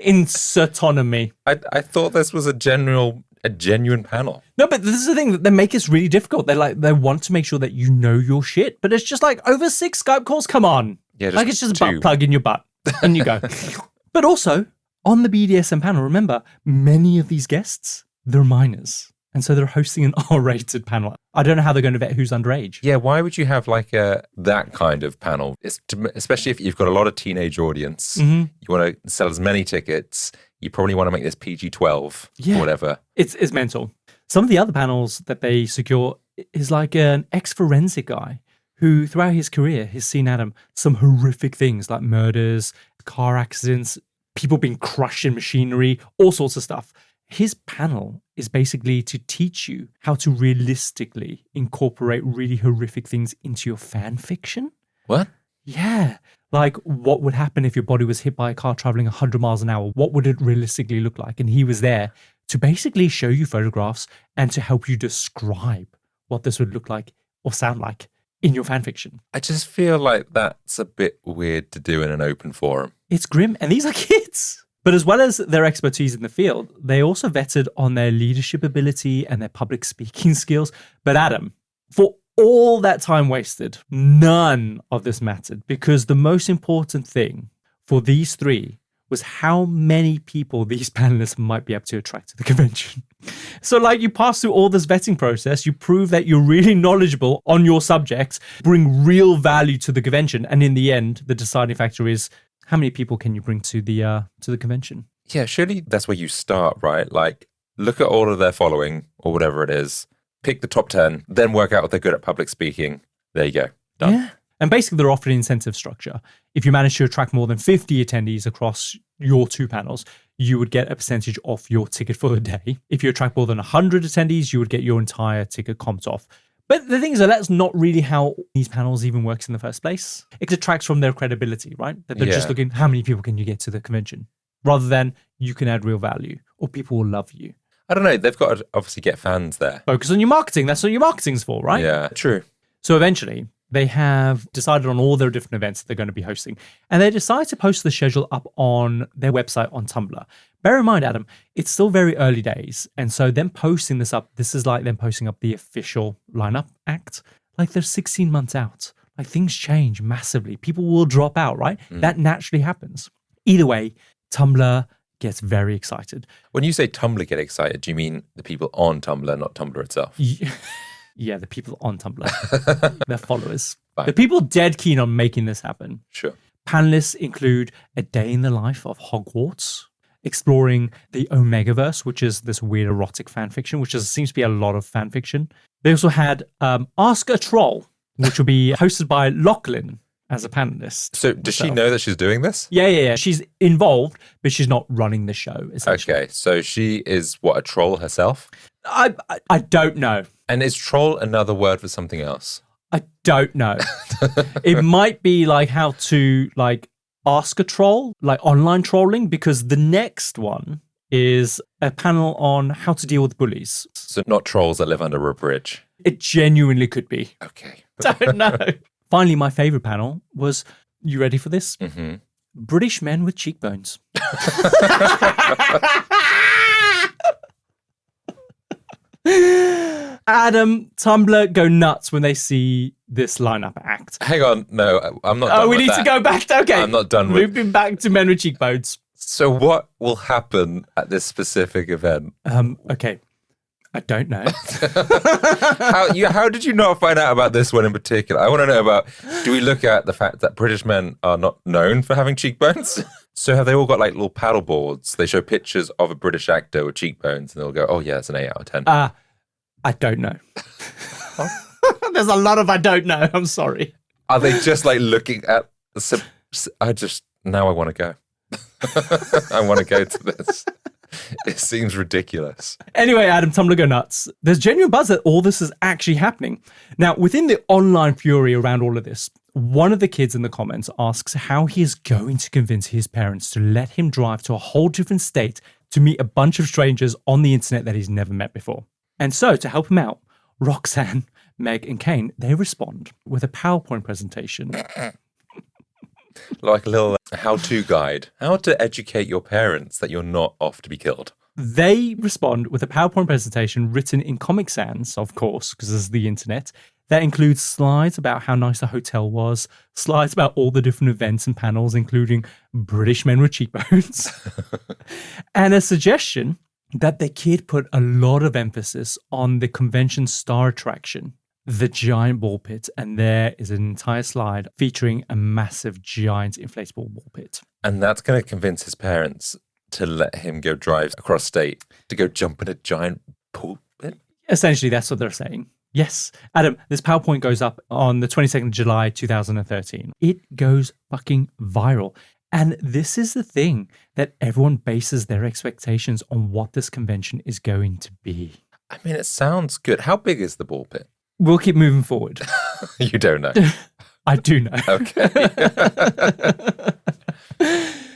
Insertonomy. I thought this was a genuine panel. No, but this is the thing that they make this really difficult. They want to make sure that you know your shit, but it's just like over 6 Skype calls. Come on. Yeah, like it's just a butt plug in your butt and you go. But also on the BDSM panel, remember, many of these guests, they're minors. And so they're hosting an R-rated panel. I don't know how they're going to vet who's underage. Yeah, why would you have like that kind of panel? Especially if you've got a lot of teenage audience. Mm-hmm. You want to sell as many tickets. You probably want to make this PG-12 or whatever. It's mental. Some of the other panels that they secure is like an ex-forensic guy who throughout his career has seen, Adam, some horrific things like murders, car accidents, people being crushed in machinery, all sorts of stuff. His panel is basically to teach you how to realistically incorporate really horrific things into your fan fiction. What? Yeah. Like what would happen if your body was hit by a car traveling 100 miles an hour? What would it realistically look like? And he was there to basically show you photographs and to help you describe what this would look like or sound like in your fan fiction. I just feel like that's a bit weird to do in an open forum. It's grim. And these are kids. But as well as their expertise in the field, they also vetted on their leadership ability and their public speaking skills. But Adam, for all that time wasted, none of this mattered because the most important thing for these 3 was how many people these panelists might be able to attract to the convention. So like you pass through all this vetting process, you prove that you're really knowledgeable on your subject, bring real value to the convention. And in the end, the deciding factor is how many people can you bring to the convention? Yeah, surely that's where you start, right? Like look at all of their following or whatever it is, pick the top 10, then work out if they're good at public speaking. There you go. Done. Yeah. And basically they're offering an incentive structure. If you manage to attract more than 50 attendees across your 2 panels, you would get a percentage off your ticket for the day. If you attract more than 100 attendees, you would get your entire ticket comped off. But the thing is that that's not really how these panels even works in the first place. It detracts from their credibility, right? That they're just looking, how many people can you get to the convention? Rather than you can add real value or people will love you. I don't know. They've got to obviously get fans there. Focus on your marketing. That's what your marketing's for, right? Yeah, true. So eventually, they have decided on all their different events that they're going to be hosting. And they decide to post the schedule up on their website on Tumblr. Bear in mind, Adam, it's still very early days. And so them posting this up, this is like them posting up the official lineup act. Like they're 16 months out. Like things change massively. People will drop out, right? That naturally happens. Either way, Tumblr gets very excited. When you say Tumblr get excited, do you mean the people on Tumblr, not Tumblr itself? Yeah, the people on Tumblr, their followers. Fine. The people dead keen on making this happen. Sure. Panelists include a day in the life of Hogwarts, exploring the Omegaverse, which is this weird erotic fan fiction, which seems to be a lot of fan fiction. They also had Ask a Troll, which will be hosted by Lachlan as a panelist. So does she know that she's doing this? Yeah. She's involved, but she's not running the show, essentially. Okay, so she is, what, a troll herself? I don't know. And is troll another word for something else? I don't know. It might be like how to like ask a troll, like online trolling, because the next one is a panel on how to deal with bullies. So not trolls that live under a bridge? It genuinely could be. Okay. Don't know. Finally, my favorite panel was, you ready for this? Mm-hmm. British men with cheekbones. Adam, Tumblr go nuts when they see this lineup act. Hang on. No, I'm not done we with need that. to go back. Okay. I'm not done with... Moving back to men with cheekbones. So what will happen at this specific event? Okay. I don't know. How did you not find out about this one in particular? I want to know about, do we look at the fact that British men are not known for having cheekbones? So have they all got like little paddle boards? They show pictures of a British actor with cheekbones and they'll go, oh yeah, it's an 8 out of 10. I don't know. There's a lot of I don't know. I'm sorry. Are they just like looking at now I want to go. I want to go to this. It seems ridiculous. Anyway, Adam, Tumblr go nuts. There's genuine buzz that all this is actually happening. Now, within the online fury around all of this, one of the kids in the comments asks how he is going to convince his parents to let him drive to a whole different state to meet a bunch of strangers on the internet that he's never met before. And so, to help him out, Roxanne, Meg, and Kane, they respond with a PowerPoint presentation. Like a little how-to guide. How to educate your parents that you're not off to be killed. They respond with a PowerPoint presentation written in Comic Sans, of course, because this is the internet, that includes slides about how nice the hotel was, slides about all the different events and panels, including British men with cheekbones, and a suggestion that the kid put a lot of emphasis on the convention star attraction, the giant ball pit, and there is an entire slide featuring a massive giant inflatable ball pit. And that's going to convince his parents to let him go drive across state to go jump in a giant pool pit? Essentially, that's what they're saying. Yes. Adam, this PowerPoint goes up on the 22nd of July, 2013. It goes fucking viral. And this is the thing that everyone bases their expectations on what this convention is going to be. I mean, it sounds good. How big is the ball pit? We'll keep moving forward. You don't know. I do know. Okay.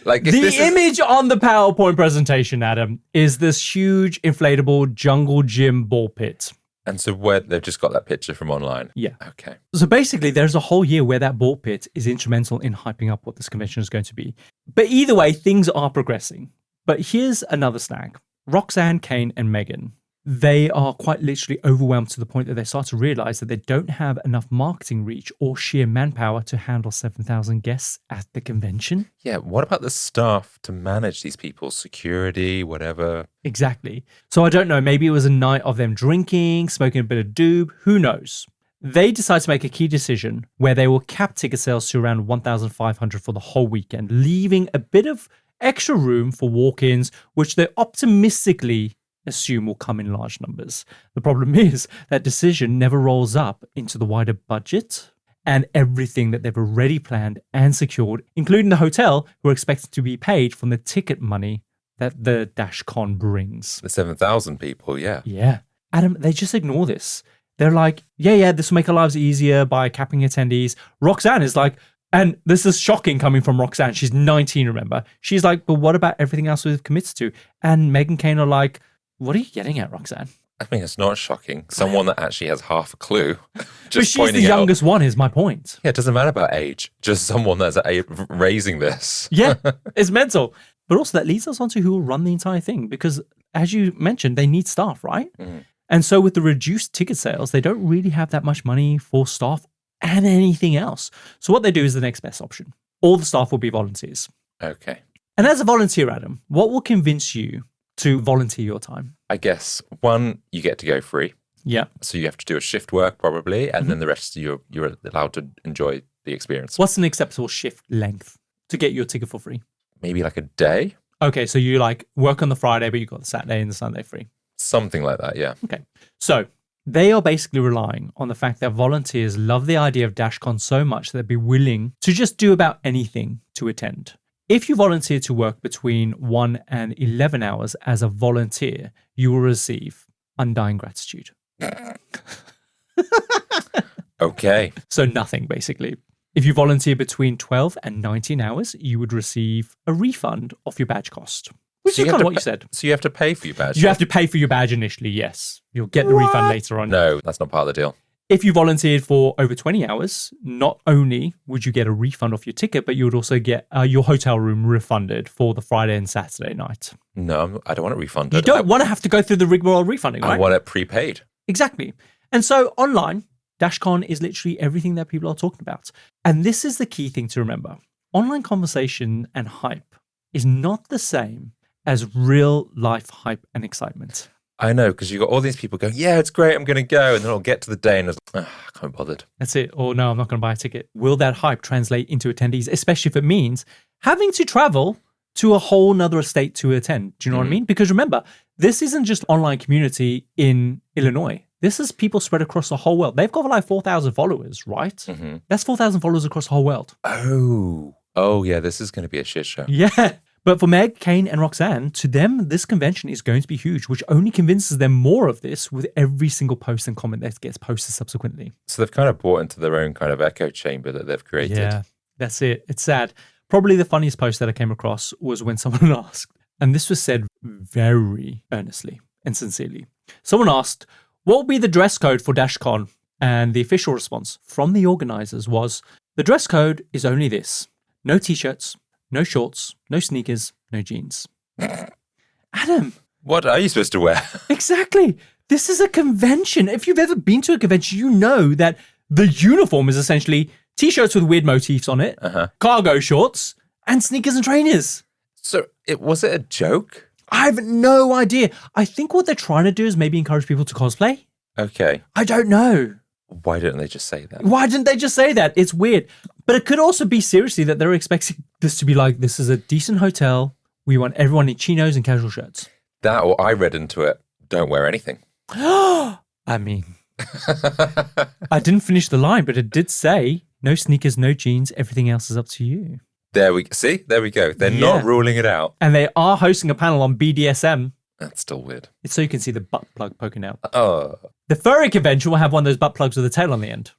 Like image on the PowerPoint presentation, Adam, is this huge inflatable jungle gym ball pit. And so they've just got that picture from online? Yeah. Okay. So basically, there's a whole year where that ball pit is instrumental in hyping up what this convention is going to be. But either way, things are progressing. But here's another snag. Roxanne, Kane, and Megan, they are quite literally overwhelmed to the point that they start to realize that they don't have enough marketing reach or sheer manpower to handle 7,000 guests at the convention. Yeah, what about the staff to manage these people? Security, whatever. Exactly. So I don't know, maybe it was a night of them drinking, smoking a bit of doob, who knows? They decide to make a key decision where they will cap ticket sales to around 1,500 for the whole weekend, leaving a bit of extra room for walk-ins, which they optimistically assume will come in large numbers. The problem is that decision never rolls up into the wider budget and everything that they've already planned and secured, including the hotel, who are expected to be paid from the ticket money that the DashCon brings. The 7,000 people, yeah. Yeah. Adam, they just ignore this. They're like, yeah, this will make our lives easier by capping attendees. Roxanne is like, and this is shocking coming from Roxanne. She's 19, remember? She's like, but what about everything else we've committed to? And Meg and Kane are like, what are you getting at, Roxanne? I mean, it's not shocking. Someone that actually has half a clue. But she's the youngest one, is my point. Yeah, it doesn't matter about age. Just someone that's raising this. Yeah, it's mental. But also that leads us on to who will run the entire thing. Because as you mentioned, they need staff, right? Mm. And so with the reduced ticket sales, they don't really have that much money for staff and anything else. So what they do is the next best option. All the staff will be volunteers. Okay. And as a volunteer, Adam, what will convince you to volunteer your time? I guess, one, you get to go free. Yeah. So you have to do a shift work probably, and then the rest you're allowed to enjoy the experience. What's an acceptable shift length to get your ticket for free? Maybe like a day? Okay, so you like work on the Friday, but you got the Saturday and the Sunday free. Something like that, yeah. Okay. So they are basically relying on the fact that volunteers love the idea of DashCon so much that they'd be willing to just do about anything to attend. If you volunteer to work between 1 and 11 hours as a volunteer, you will receive undying gratitude. Okay. So nothing, basically. If you volunteer between 12 and 19 hours, you would receive a refund of your badge cost. Which is kind of what you said. So you have to pay for your badge? You have to pay for your badge initially, yes. You'll get the refund later on. No, that's not part of the deal. If you volunteered for over 20 hours, not only would you get a refund off your ticket, but you would also get your hotel room refunded for the Friday and Saturday night. No, I don't want it refunded. You don't want to have to go through the rigmarole refunding, right? I want it prepaid. Exactly. And so online, DashCon is literally everything that people are talking about. And this is the key thing to remember. Online conversation and hype is not the same as real life hype and excitement. I know, because you got all these people going, yeah, it's great, I'm going to go. And then I'll get to the day and it's like, I can't be bothered. That's it. Or no, I'm not going to buy a ticket. Will that hype translate into attendees, especially if it means having to travel to a whole nother state to attend? Do you know what I mean? Because remember, this isn't just online community in Illinois. This is people spread across the whole world. They've got like 4,000 followers, right? Mm-hmm. That's 4,000 followers across the whole world. Oh yeah, this is going to be a shit show. Yeah. But for Meg, Kane, and Roxanne, to them, this convention is going to be huge, which only convinces them more of this with every single post and comment that gets posted subsequently. So they've kind of bought into their own kind of echo chamber that they've created. Yeah, that's it. It's sad. Probably the funniest post that I came across was when someone asked, and this was said very earnestly and sincerely. Someone asked, what will be the dress code for DashCon? And the official response from the organizers was, the dress code is only this. No t-shirts, no shorts, no sneakers, no jeans. Adam. What are you supposed to wear? Exactly. This is a convention. If you've ever been to a convention, you know that the uniform is essentially t-shirts with weird motifs on it, cargo shorts, and sneakers and trainers. So was it a joke? I have no idea. I think what they're trying to do is maybe encourage people to cosplay. Okay. I don't know. Why didn't they just say that? Why didn't they just say that? It's weird. But it could also be seriously that they're expecting this to be like, this is a decent hotel. We want everyone in chinos and casual shirts. That, or I read into it, don't wear anything. I mean, I didn't finish the line, but it did say, no sneakers, no jeans, everything else is up to you. There we go. They're not ruling it out. And they are hosting a panel on BDSM. That's still weird. It's so you can see the butt plug poking out. Oh. The furry convention will have one of those butt plugs with a tail on the end.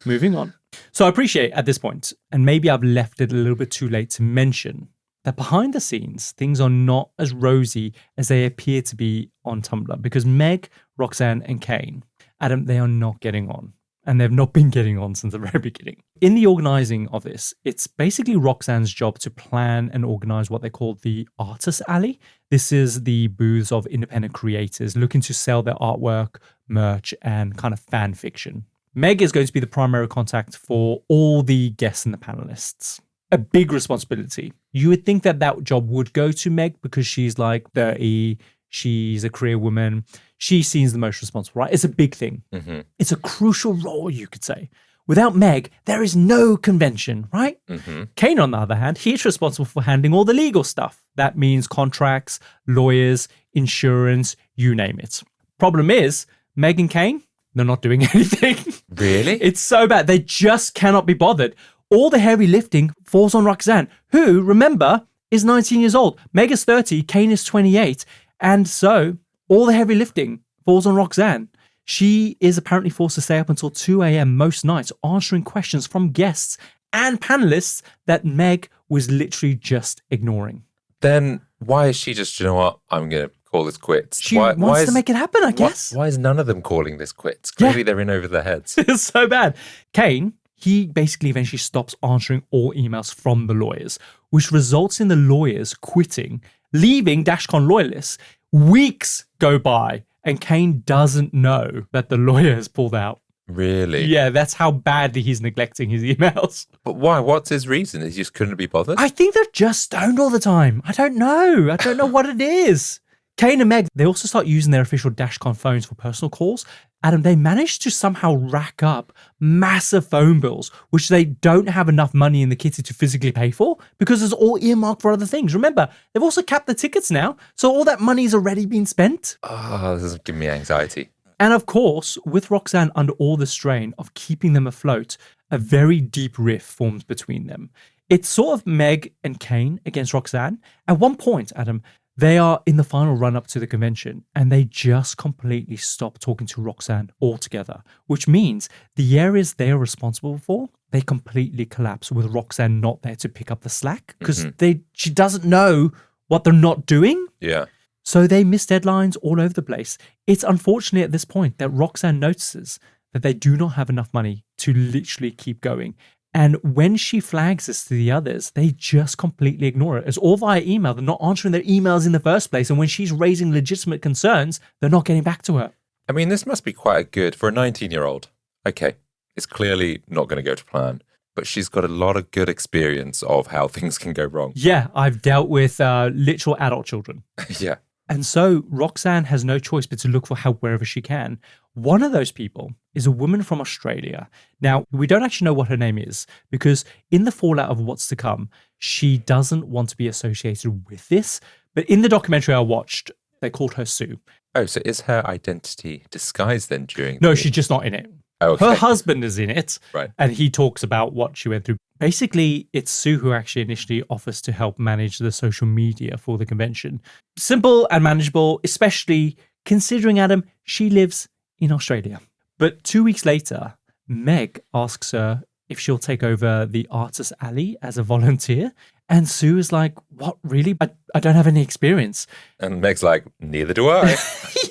Moving on. So I appreciate at this point, and maybe I've left it a little bit too late to mention, that behind the scenes, things are not as rosy as they appear to be on Tumblr. Because Meg, Roxanne, and Kane, Adam, they are not getting on. And they've not been getting on since the very beginning. In the organizing of this, it's basically Roxanne's job to plan and organize what they call the Artist Alley. This is the booths of independent creators looking to sell their artwork, merch, and kind of fan fiction. Meg is going to be the primary contact for all the guests and the panelists. A big responsibility. You would think that that job would go to Meg because she's like 30, she's a career woman. She seems the most responsible, right? It's a big thing. Mm-hmm. It's a crucial role, you could say. Without Meg, there is no convention, right? Mm-hmm. Kane, on the other hand, he's responsible for handling all the legal stuff. That means contracts, lawyers, insurance, you name it. Problem is, Meg and Kane, they're not doing anything. Really? It's so bad. They just cannot be bothered. All the heavy lifting falls on Roxanne, who, remember, is 19 years old. Meg is 30, Kane is 28. And so all the heavy lifting falls on Roxanne. She is apparently forced to stay up until 2 a.m. most nights answering questions from guests and panelists that Meg was literally just ignoring. Then why is she just, you know what, I'm going to call this quits? She wants to make it happen, I guess. Why is none of them calling this quits? Clearly they're in over their heads. It's so bad. Kane, he basically eventually stops answering all emails from the lawyers, which results in the lawyers quitting, leaving DashCon loyalists. Weeks go by and Kane doesn't know that the lawyer has pulled out. Really? Yeah, that's how badly he's neglecting his emails. But why? What's his reason? He just couldn't be bothered? I think they're just stoned all the time. I don't know. I don't know what it is. Kane and Meg, they also start using their official DashCon phones for personal calls. Adam, they managed to somehow rack up massive phone bills, which they don't have enough money in the kitty to physically pay for because it's all earmarked for other things. Remember, they've also capped the tickets now, so all that money's already been spent. Oh, this is giving me anxiety. And of course, with Roxanne under all the strain of keeping them afloat, a very deep rift forms between them. It's sort of Meg and Kane against Roxanne. At one point, Adam, they are in the final run-up to the convention and they just completely stop talking to Roxanne altogether, which means the areas they are responsible for, they completely collapse with Roxanne not there to pick up the slack because she doesn't know what they're not doing. Yeah. So they miss deadlines all over the place. It's unfortunate at this point that Roxanne notices that they do not have enough money to literally keep going. And when she flags this to the others, they just completely ignore it. It's all via email. They're not answering their emails in the first place. And when she's raising legitimate concerns, they're not getting back to her. I mean, this must be quite a good for a 19-year-old. Okay, it's clearly not going to go to plan, but she's got a lot of good experience of how things can go wrong. Yeah, I've dealt with literal adult children. Yeah. And so Roxanne has no choice but to look for help wherever she can. One of those people is a woman from Australia. Now, we don't actually know what her name is because in the fallout of what's to come, she doesn't want to be associated with this. But in the documentary I watched, they called her Sue. Oh, so is her identity disguised then during... No, she's just not in it. Oh, okay. Her husband is in it. Right. And he talks about what she went through. Basically, it's Sue who actually initially offers to help manage the social media for the convention. Simple and manageable, especially considering, Adam, she lives in Australia. But 2 weeks later, Meg asks her if she'll take over the Artist Alley as a volunteer. And Sue is like, what, really? I don't have any experience. And Meg's like, neither do I.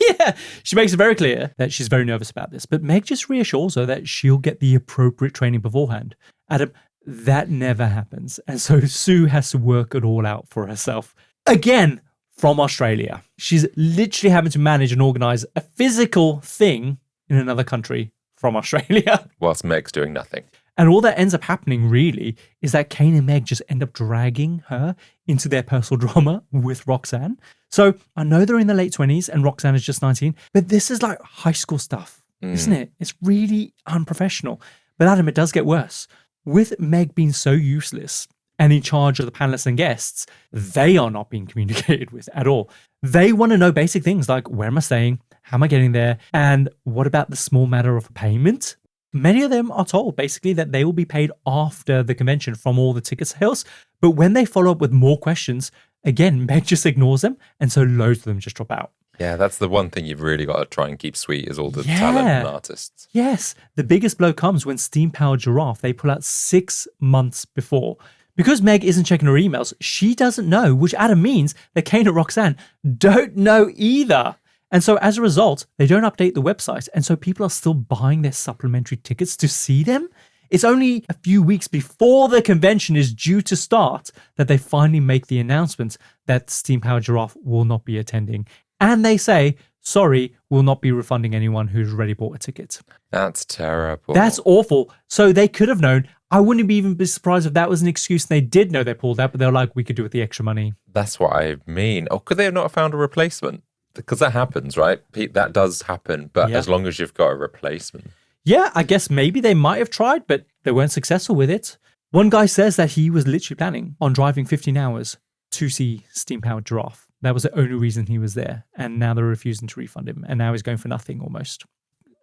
Yeah, she makes it very clear that she's very nervous about this. But Meg just reassures her that she'll get the appropriate training beforehand. Adam, that never happens. And so Sue has to work it all out for herself. Again, from Australia. She's literally having to manage and organize a physical thing in another country from Australia. Whilst Meg's doing nothing. And all that ends up happening, really, is that Kane and Meg just end up dragging her into their personal drama with Roxanne. So I know they're in the late 20s and Roxanne is just 19, but this is like high school stuff, isn't it? It's really unprofessional. But Adam, it does get worse. With Meg being so useless and in charge of the panelists and guests, they are not being communicated with at all. They want to know basic things like, where am I staying? How am I getting there? And what about the small matter of payment? Many of them are told basically that they will be paid after the convention from all the ticket sales. But when they follow up with more questions, again, Meg just ignores them. And so loads of them just drop out. Yeah, that's the one thing you've really got to try and keep sweet is all the talent and artists. Yes. The biggest blow comes when Steam Powered Giraffe, they pull out 6 months before. Because Meg isn't checking her emails, she doesn't know, which Adam means that Kane and Roxanne don't know either. And so as a result, they don't update the website. And so people are still buying their supplementary tickets to see them. It's only a few weeks before the convention is due to start that they finally make the announcement that Steam Powered Giraffe will not be attending. And they say, sorry, we'll not be refunding anyone who's already bought a ticket. That's terrible. That's awful. So they could have known. I wouldn't even be surprised if that was an excuse and they did know they pulled out, but they're like, we could do with the extra money. That's what I mean. Or could they have not found a replacement? Because that happens, right? That does happen. But as long as you've got a replacement. Yeah, I guess maybe they might have tried, but they weren't successful with it. One guy says that he was literally planning on driving 15 hours to see Steam Powered Giraffe. That was the only reason he was there. And now they're refusing to refund him. And now he's going for nothing almost.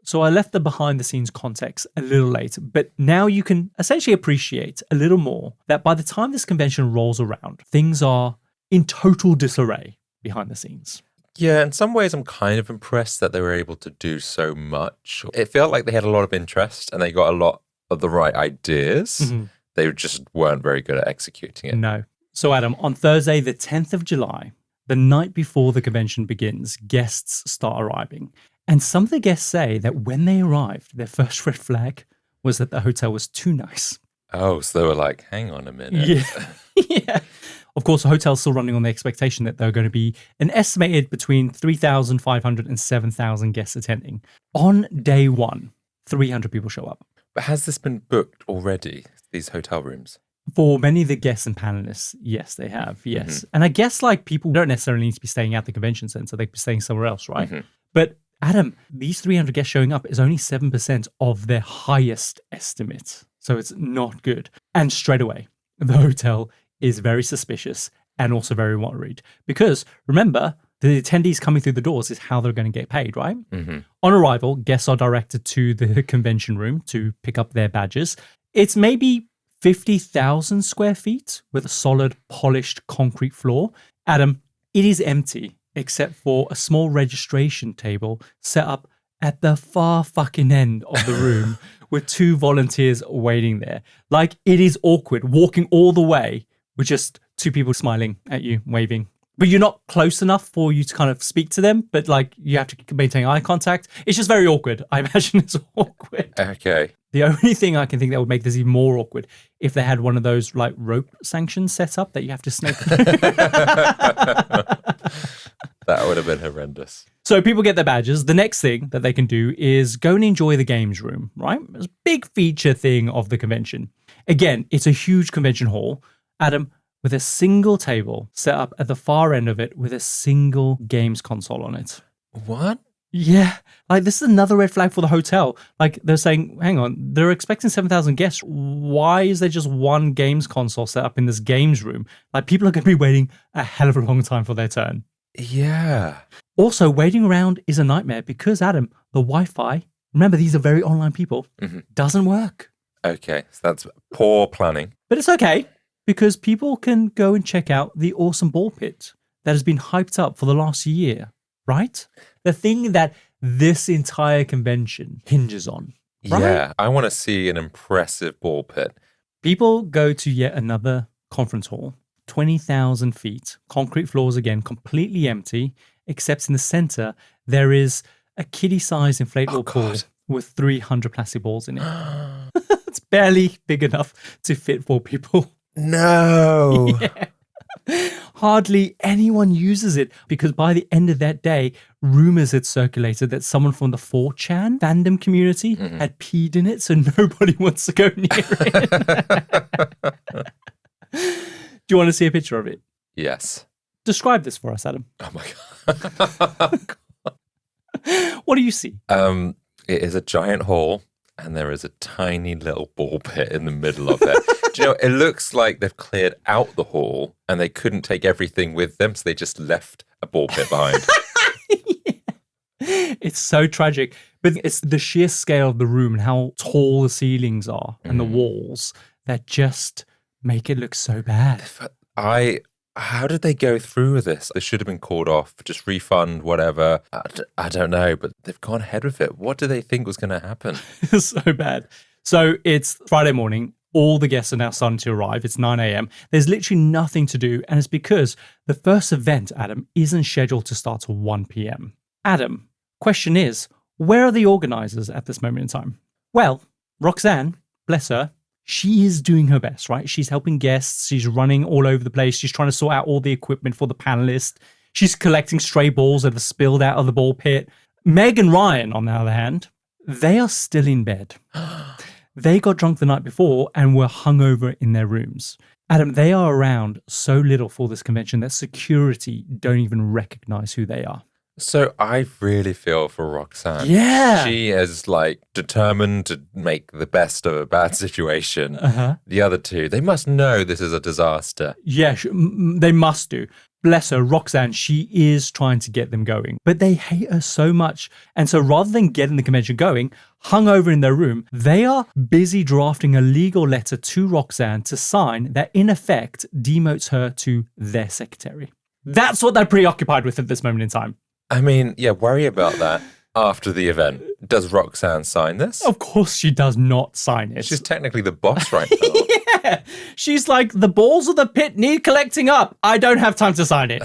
So I left the behind the scenes context a little late, but now you can essentially appreciate a little more that by the time this convention rolls around, things are in total disarray behind the scenes. Yeah, in some ways I'm kind of impressed that they were able to do so much. It felt like they had a lot of interest and they got a lot of the right ideas. Mm-hmm. They just weren't very good at executing it. No. So Adam, on Thursday, the 10th of July, the night before the convention begins, guests start arriving. And some of the guests say that when they arrived, their first red flag was that the hotel was too nice. Oh, so they were like, hang on a minute. Yeah. Yeah. Of course, the hotel's still running on the expectation that there are going to be an estimated between 3,500 and 7,000 guests attending. On day one, 300 people show up. But has this been booked already, these hotel rooms? For many of the guests and panelists, yes, they have, yes. Mm-hmm. And I guess like people don't necessarily need to be staying at the convention center. They could be staying somewhere else, right? Mm-hmm. But Adam, these 300 guests showing up is only 7% of their highest estimate. So it's not good. And straight away, the hotel is very suspicious and also very worried. Because remember, the attendees coming through the doors is how they're going to get paid, right? Mm-hmm. On arrival, guests are directed to the convention room to pick up their badges. It's maybe 50,000 square feet with a solid polished concrete floor. Adam, it is empty except for a small registration table set up at the far fucking end of the room with 2 volunteers waiting there. Like, it is awkward walking all the way with just 2 people smiling at you, waving. But you're not close enough for you to kind of speak to them, but like you have to maintain eye contact. It's just very awkward. I imagine it's awkward. Okay. The only thing I can think that would make this even more awkward if they had one of those like rope sanctions set up that you have to snake. That would have been horrendous. So people get their badges. The next thing that they can do is go and enjoy the games room, right? It's a big feature thing of the convention. Again, it's a huge convention hall, Adam, with a single table set up at the far end of it with a single games console on it. What? Yeah, like this is another red flag for the hotel. Like they're saying, hang on, they're expecting 7,000 guests. Why is there just one games console set up in this games room? Like people are going to be waiting a hell of a long time for their turn. Yeah. Also, waiting around is a nightmare because, Adam, the Wi-Fi, remember these are very online people, doesn't work. Okay, so that's poor planning. But it's okay because people can go and check out the awesome ball pit that has been hyped up for the last year, right? The thing that this entire convention hinges on. Right? Yeah, I want to see an impressive ball pit. People go to yet another conference hall, 20,000 feet, concrete floors again, completely empty, except in the center, there is a kiddie-sized inflatable pool with 300 plastic balls in it. It's barely big enough to fit 4 people. No. Yeah. Hardly anyone uses it because by the end of that day, rumors had circulated that someone from the 4chan fandom community had peed in it, so nobody wants to go near it. Do you want to see a picture of it? Yes. Describe this for us, Adam. Oh my God. What do you see? It is a giant hall and there is a tiny little ball pit in the middle of it. Do you know, it looks like they've cleared out the hall and they couldn't take everything with them, so they just left a ball pit behind. Yeah. It's so tragic, but it's the sheer scale of the room and how tall the ceilings are and the walls that just make it look so bad. How did they go through with this? They should have been called off, just refund, whatever. I don't know, but they've gone ahead with it. What do they think was going to happen? It's so bad. So it's Friday morning. All the guests are now starting to arrive. It's 9 a.m. There's literally nothing to do. And it's because the first event, Adam, isn't scheduled to start till 1 p.m. Adam, question is, where are the organizers at this moment in time? Well, Roxanne, bless her, she is doing her best, right? She's helping guests. She's running all over the place. She's trying to sort out all the equipment for the panelists. She's collecting stray balls that have spilled out of the ball pit. Meg and Ryan, on the other hand, they are still in bed. They got drunk the night before and were hungover in their rooms. Adam, they are around so little for this convention that security don't even recognize who they are. So I really feel for Roxanne. Yeah. She is like determined to make the best of a bad situation. The other two, they must know this is a disaster. Yeah, they must do. Bless her, Roxanne, she is trying to get them going, but they hate her so much. And so rather than getting the convention going, hungover in their room, they are busy drafting a legal letter to Roxanne to sign that in effect demotes her to their secretary. That's what they're preoccupied with at this moment in time. I mean, yeah, worry about that after the event. Does Roxanne sign this? Of course she does not sign it. She's technically the boss right now. Yeah. She's like, the balls of the pit need collecting up. I don't have time to sign it.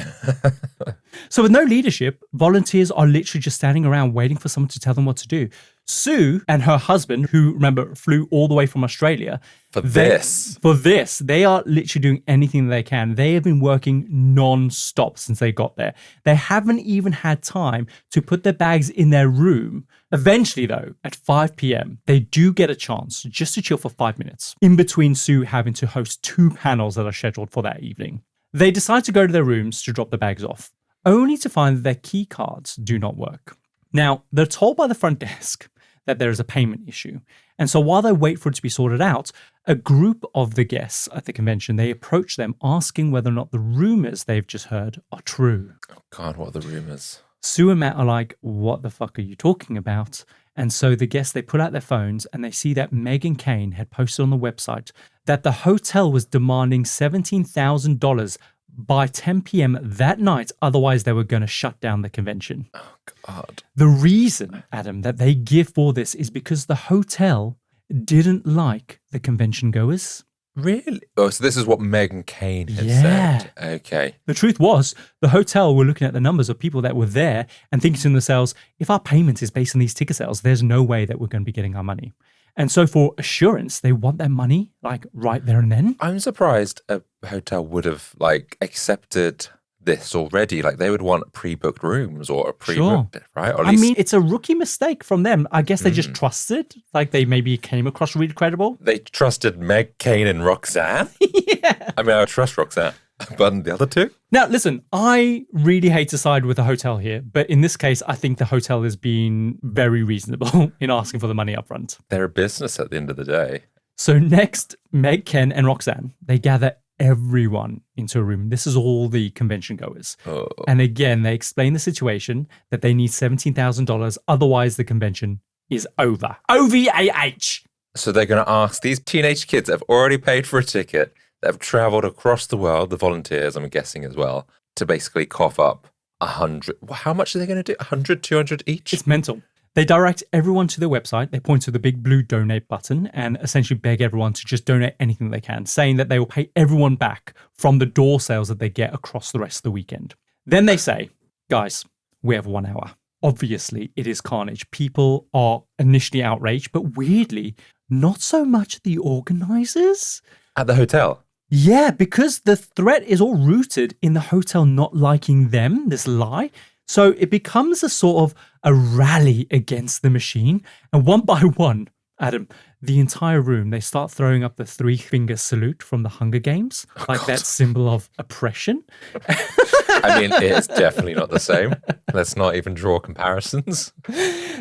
So with no leadership, volunteers are literally just standing around waiting for someone to tell them what to do. Sue and her husband, who, remember, flew all the way from Australia. For this, they are literally doing anything they can. They have been working non-stop since they got there. They haven't even had time to put their bags in their room. Eventually, though, at 5 p.m., they do get a chance just to chill for 5 minutes, in between Sue having to host 2 panels that are scheduled for that evening. They decide to go to their rooms to drop the bags off, only to find that their key cards do not work. Now, they're told by the front desk that there is a payment issue. And so while they wait for it to be sorted out, a group of the guests at the convention, they approach them asking whether or not the rumors they've just heard are true. Oh God, what are the rumors? Sue and Matt are like, what the fuck are you talking about? And so the guests, they pull out their phones and they see that Meghan Kane had posted on the website that the hotel was demanding $17,000 by 10 p.m. that night, otherwise they were going to shut down the convention. Oh, God. The reason, Adam, that they give for this is because the hotel didn't like the convention goers. Really? Oh, so this is what Meghan Kane had said. Okay. The truth was, the hotel were looking at the numbers of people that were there and thinking to themselves, if our payment is based on these ticket sales, there's no way that we're going to be getting our money. And so for assurance, they want their money like right there and then. I'm surprised a hotel would have like accepted this already. Like they would want pre-booked rooms or a pre-booked, right? Or at I least mean, it's a rookie mistake from them. I guess they just trusted, like they maybe came across really credible. they trusted Meg, Kane, and Roxanne. Yeah. I mean, I would trust Roxanne, but the other two? Now, listen, I really hate to side with the hotel here, but in this case, I think the hotel is being very reasonable in asking for the money up front. They're a business at the end of the day. So next, Meg, Ken, and Roxanne, they gather everyone into a room. This is all the convention goers. Oh. And again, they explain the situation that they need $17,000. Otherwise, the convention is over. OVAH. So they're going to ask these teenage kids that have already paid for a ticket, that have traveled across the world, the volunteers, I'm guessing as well, to basically cough up 100. How much are they going to do? 100, 200 each? It's mental. They direct everyone to their website. They point to the big blue donate button and essentially beg everyone to just donate anything they can, saying that they will pay everyone back from the door sales that they get across the rest of the weekend. Then they say, guys, we have 1 hour. Obviously, it is carnage. People are initially outraged, but weirdly, not so much the organizers. At the hotel? Yeah, because the threat is all rooted in the hotel not liking them, this lie. So it becomes a sort of a rally against the machine. And one by one, Adam, the entire room, they start throwing up the 3-finger salute from the Hunger Games, like that symbol of oppression. I mean, it's definitely not the same. Let's not even draw comparisons.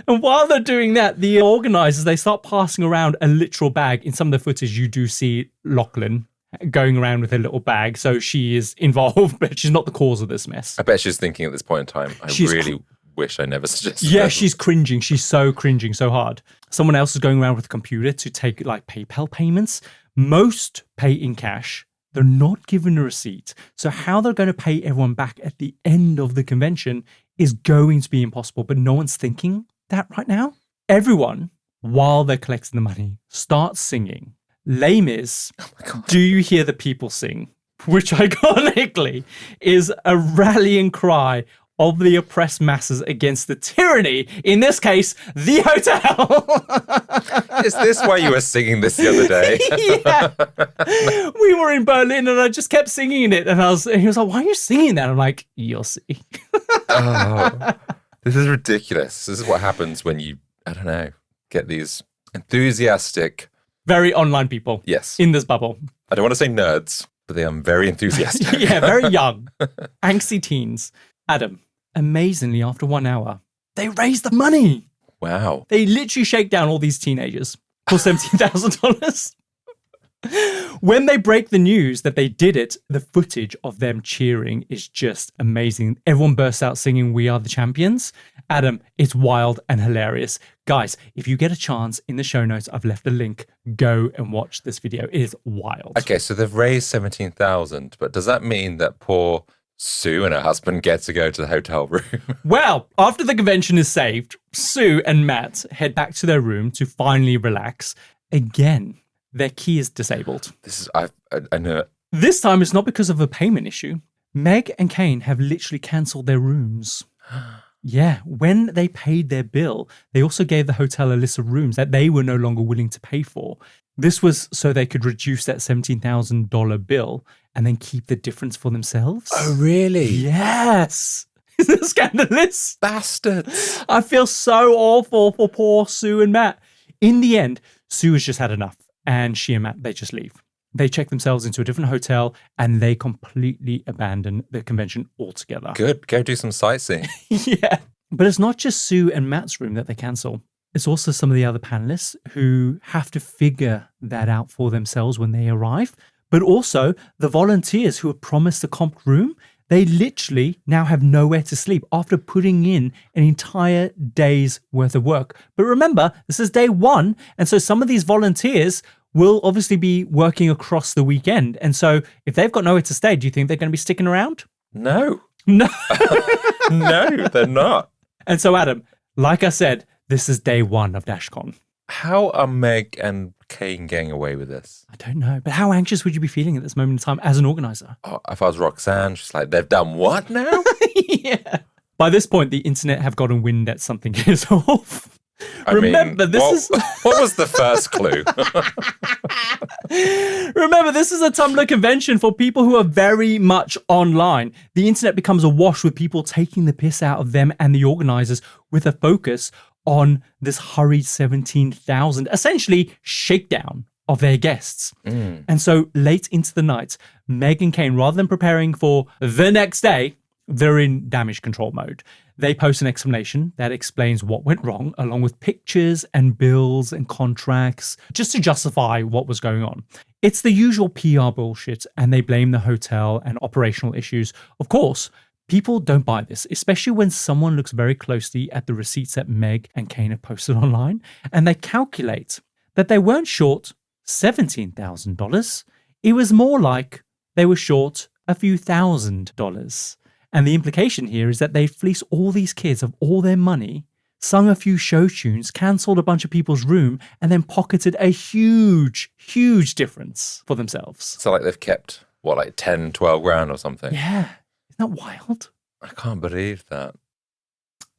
And while they're doing that, the organizers, they start passing around a literal bag. In some of the footage, you do see Lachlan going around with her little bag. So she is involved, but she's not the cause of this mess. I bet she's thinking at this point in time, I really wish I never suggested Yeah, that. she's cringing. She's so cringing so hard. Someone else is going around with a computer to take like PayPal payments. Most pay in cash. They're not given a receipt. So how they're going to pay everyone back at the end of the convention is going to be impossible. But no one's thinking that right now. Everyone, while they're collecting the money, starts singing. Les Mis, Do You Hear the People Sing? Which ironically is a rallying cry of the oppressed masses against the tyranny, in this case, the hotel. Is this why you were singing this the other day? Yeah. We were in Berlin and I just kept singing it. And he was like, why are you singing that? I'm like, you'll see. Oh, this is ridiculous. This is what happens when you, I don't know, get these enthusiastic... Very online people. Yes. In this bubble. I don't want to say nerds, but they are very enthusiastic. Yeah, very young. Angsty teens. Adam, amazingly, after 1 hour, they raised the money. Wow. They literally shake down all these teenagers for $17,000. When they break the news that they did it, the footage of them cheering is just amazing. Everyone bursts out singing We Are the Champions. Adam, it's wild and hilarious. Guys, if you get a chance, in the show notes, I've left a link. Go and watch this video. It is wild. Okay, so they've raised 17,000, but does that mean that poor Sue and her husband get to go to the hotel room? Well, after the convention is saved, Sue and Matt head back to their room to finally relax. Again, their key is disabled. This is, I know it. This time, it's not because of a payment issue. Meg and Kane have literally cancelled their rooms. Yeah, when they paid their bill, they also gave the hotel a list of rooms that they were no longer willing to pay for. This was so they could reduce that $17,000 bill and then keep the difference for themselves. Oh, really? Yes. Isn't it scandalous? Bastards. I feel so awful for poor Sue and Matt. In the end, Sue has just had enough, and she and Matt, they just leave. They check themselves into a different hotel and they completely abandon the convention altogether. Good. Go do some sightseeing. Yeah. But it's not just Sue and Matt's room that they cancel. It's also some of the other panelists who have to figure that out for themselves when they arrive. But also the volunteers who are promised a comped room, they literally now have nowhere to sleep after putting in an entire day's worth of work. But remember, this is day one. And so some of these volunteers will obviously be working across the weekend. And so if they've got nowhere to stay, do you think they're going to be sticking around? No. No. No, they're not. And so, Adam, like I said, this is day one of DashCon. How are Meg and Kane getting away with this? I don't know. But how anxious would you be feeling at this moment in time as an organizer? Oh, if I was Roxanne, she's like, they've done what now? Yeah. By this point, the internet have gotten wind that something is off. Remember, what was the first clue? Remember, this is a Tumblr convention for people who are very much online. The internet becomes awash with people taking the piss out of them and the organizers with a focus on this hurried 17,000, essentially shakedown of their guests. And so late into the night, Meg and Kane, rather than preparing for the next day, they're in damage control mode. They post an explanation that explains what went wrong, along with pictures and bills and contracts, just to justify what was going on. It's the usual PR bullshit, and they blame the hotel and operational issues. Of course, people don't buy this, especially when someone looks very closely at the receipts that Meg and Kane have posted online, and they calculate that they weren't short $17,000. It was more like they were short a few $1,000s. And the implication here is that they fleeced all these kids of all their money, sung a few show tunes, cancelled a bunch of people's room, and then pocketed a huge, huge difference for themselves. So like they've kept, 10, 12 grand or something? Yeah. Isn't that wild? I can't believe that.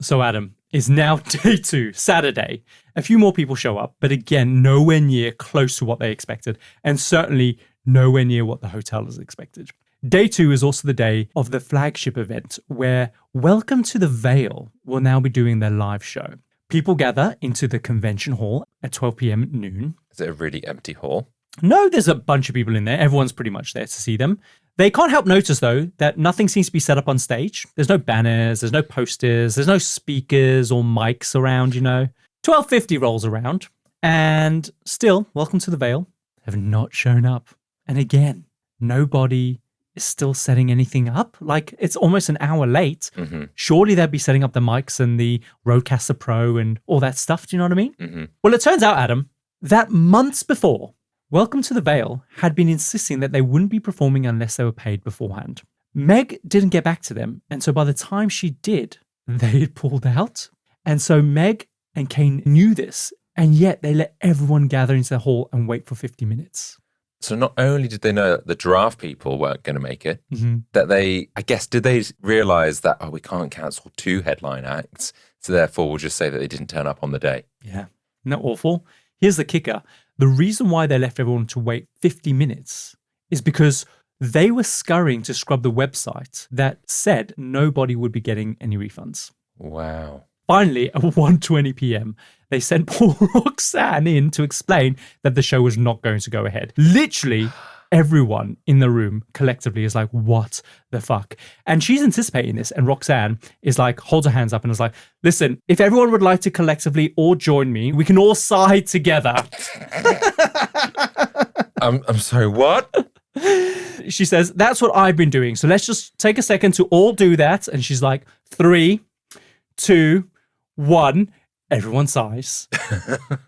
So Adam, it's now day 2, Saturday. A few more people show up, but again, nowhere near close to what they expected, and certainly nowhere near what the hotel has expected. Day 2 is also the day of the flagship event where Welcome to the Vale will now be doing their live show. People gather into the convention hall at 12 p.m. at noon. Is it a really empty hall? No, there's a bunch of people in there. Everyone's pretty much there to see them. They can't help notice, though, that nothing seems to be set up on stage. There's no banners, there's no posters, there's no speakers or mics around, 12:50 rolls around, and still, Welcome to the Vale have not shown up. And again, nobody is still setting anything up. Like, it's almost an hour late. Mm-hmm. Surely they'd be setting up the mics and the Rodecaster Pro and all that stuff. Do you know what I mean? Mm-hmm. Well, it turns out, Adam, that months before, Welcome to the Vale had been insisting that they wouldn't be performing unless they were paid beforehand. Meg didn't get back to them, and so by the time she did, they had pulled out. And so Meg and Kane knew this, and yet they let everyone gather into the hall and wait for 50 minutes. So not only did they know that the draft people weren't going to make it, that did they realize that, we can't cancel 2 headline acts, so therefore we'll just say that they didn't turn up on the day? Yeah. Isn't that awful? Here's the kicker. The reason why they left everyone to wait 50 minutes is because they were scurrying to scrub the website that said nobody would be getting any refunds. Wow. Finally, at 1:20 p.m., they sent poor Roxanne in to explain that the show was not going to go ahead. Literally, everyone in the room collectively is like, what the fuck? And she's anticipating this, and Roxanne is like, holds her hands up and is like, listen, if everyone would like to collectively all join me, we can all side together. I'm sorry, what? She says, that's what I've been doing. So let's just take a second to all do that. And she's like, 3, 2, 1. Everyone sighs.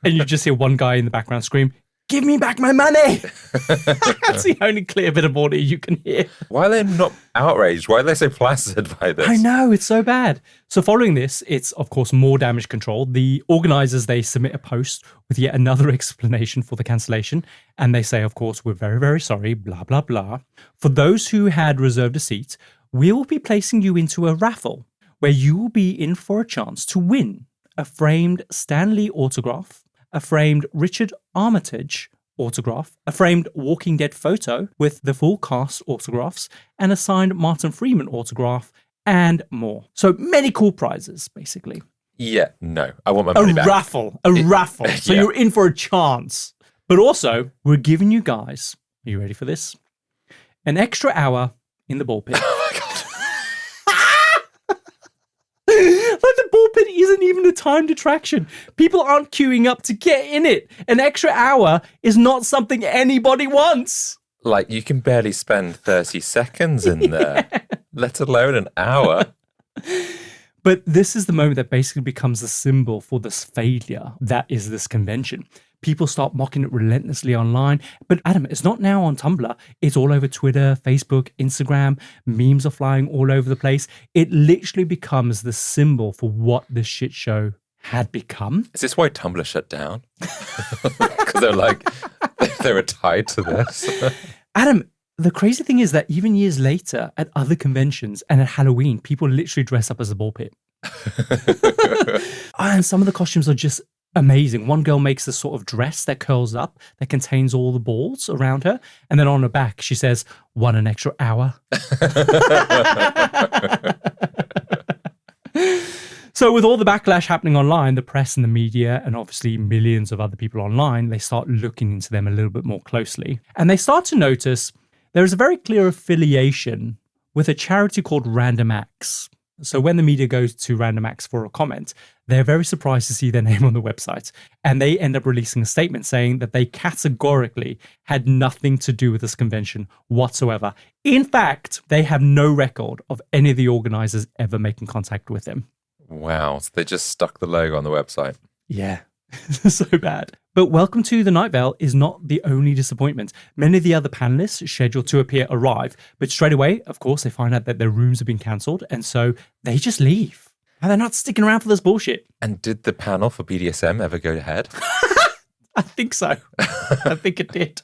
And you just hear one guy in the background scream, give me back my money. That's the only clear bit of audio you can hear. Why are they not outraged? Why are they so placid by this? I know, it's so bad. So following this, it's of course more damage control. The organizers, they submit a post with yet another explanation for the cancellation. And they say, of course, we're very, very sorry, blah, blah, blah. For those who had reserved a seat, we will be placing you into a raffle where you will be in for a chance to win a framed Stan Lee autograph, a framed Richard Armitage autograph, a framed Walking Dead photo with the full cast autographs, and a signed Martin Freeman autograph, and more. So many cool prizes, basically. Yeah, no. I want my money back. A raffle. So yeah. You're in for a chance. But also, we're giving you guys, are you ready for this? An extra hour in the ball pit. Oh my God. Like, the ball pit isn't even a timed attraction. People aren't queuing up to get in it. An extra hour is not something anybody wants. Like, you can barely spend 30 seconds in there, let alone an hour. But this is the moment that basically becomes the symbol for this failure that is this convention. People start mocking it relentlessly online. But Adam, it's not now on Tumblr. It's all over Twitter, Facebook, Instagram. Memes are flying all over the place. It literally becomes the symbol for what this shit show had become. Is this why Tumblr shut down? Because they were tied to this. Adam, the crazy thing is that even years later at other conventions and at Halloween, people literally dress up as a ball pit. And some of the costumes are just amazing. One girl makes this sort of dress that curls up that contains all the balls around her. And then on her back, she says, "Want an extra hour?" So with all the backlash happening online, the press and the media, and obviously millions of other people online, they start looking into them a little bit more closely. And they start to notice there is a very clear affiliation with a charity called Random Acts. So when the media goes to Random Acts for a comment, they're very surprised to see their name on the website. And they end up releasing a statement saying that they categorically had nothing to do with this convention whatsoever. In fact, they have no record of any of the organizers ever making contact with them. Wow. So they just stuck the logo on the website. Yeah, so bad. But Welcome to the Night Vale is not the only disappointment. Many of the other panelists scheduled to appear arrive, but straight away, of course, they find out that their rooms have been cancelled, and so they just leave. And they're not sticking around for this bullshit. And did the panel for BDSM ever go ahead? I think so. I think it did.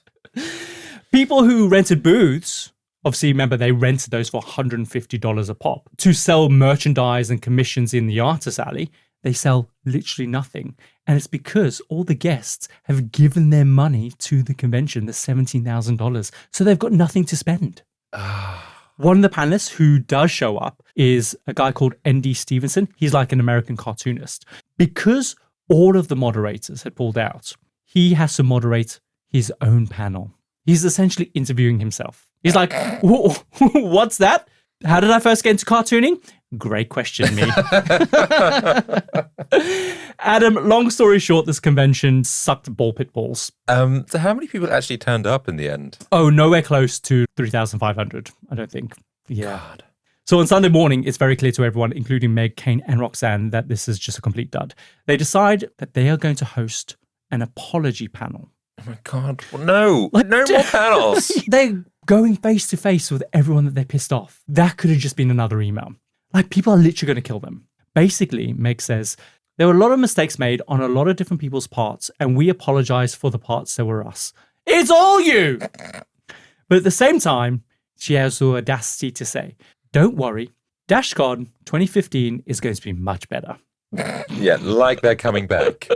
People who rented booths, obviously, remember, they rented those for $150 a pop to sell merchandise and commissions in the artist alley. They sell literally nothing. And it's because all the guests have given their money to the convention, the $17,000. So they've got nothing to spend. One of the panelists who does show up is a guy called N.D. Stevenson. He's like an American cartoonist. Because all of the moderators had pulled out, he has to moderate his own panel. He's essentially interviewing himself. He's like, "What's that? How did I first get into cartooning?" Great question, me. Adam, long story short, this convention sucked ball pit balls. So how many people actually turned up in the end? Oh, nowhere close to 3,500, I don't think. Yeah. God. So on Sunday morning, it's very clear to everyone, including Meg, Kane, and Roxanne, that this is just a complete dud. They decide that they are going to host an apology panel. Oh my God. No. No more panels. They're going face to face with everyone that they're pissed off. That could have just been another email. Like, people are literally going to kill them. Basically, Meg says, there were a lot of mistakes made on a lot of different people's parts, and we apologize for the parts that were us. It's all you! But at the same time, she has the audacity to say, don't worry, DashCon 2015 is going to be much better. Yeah, like they're coming back.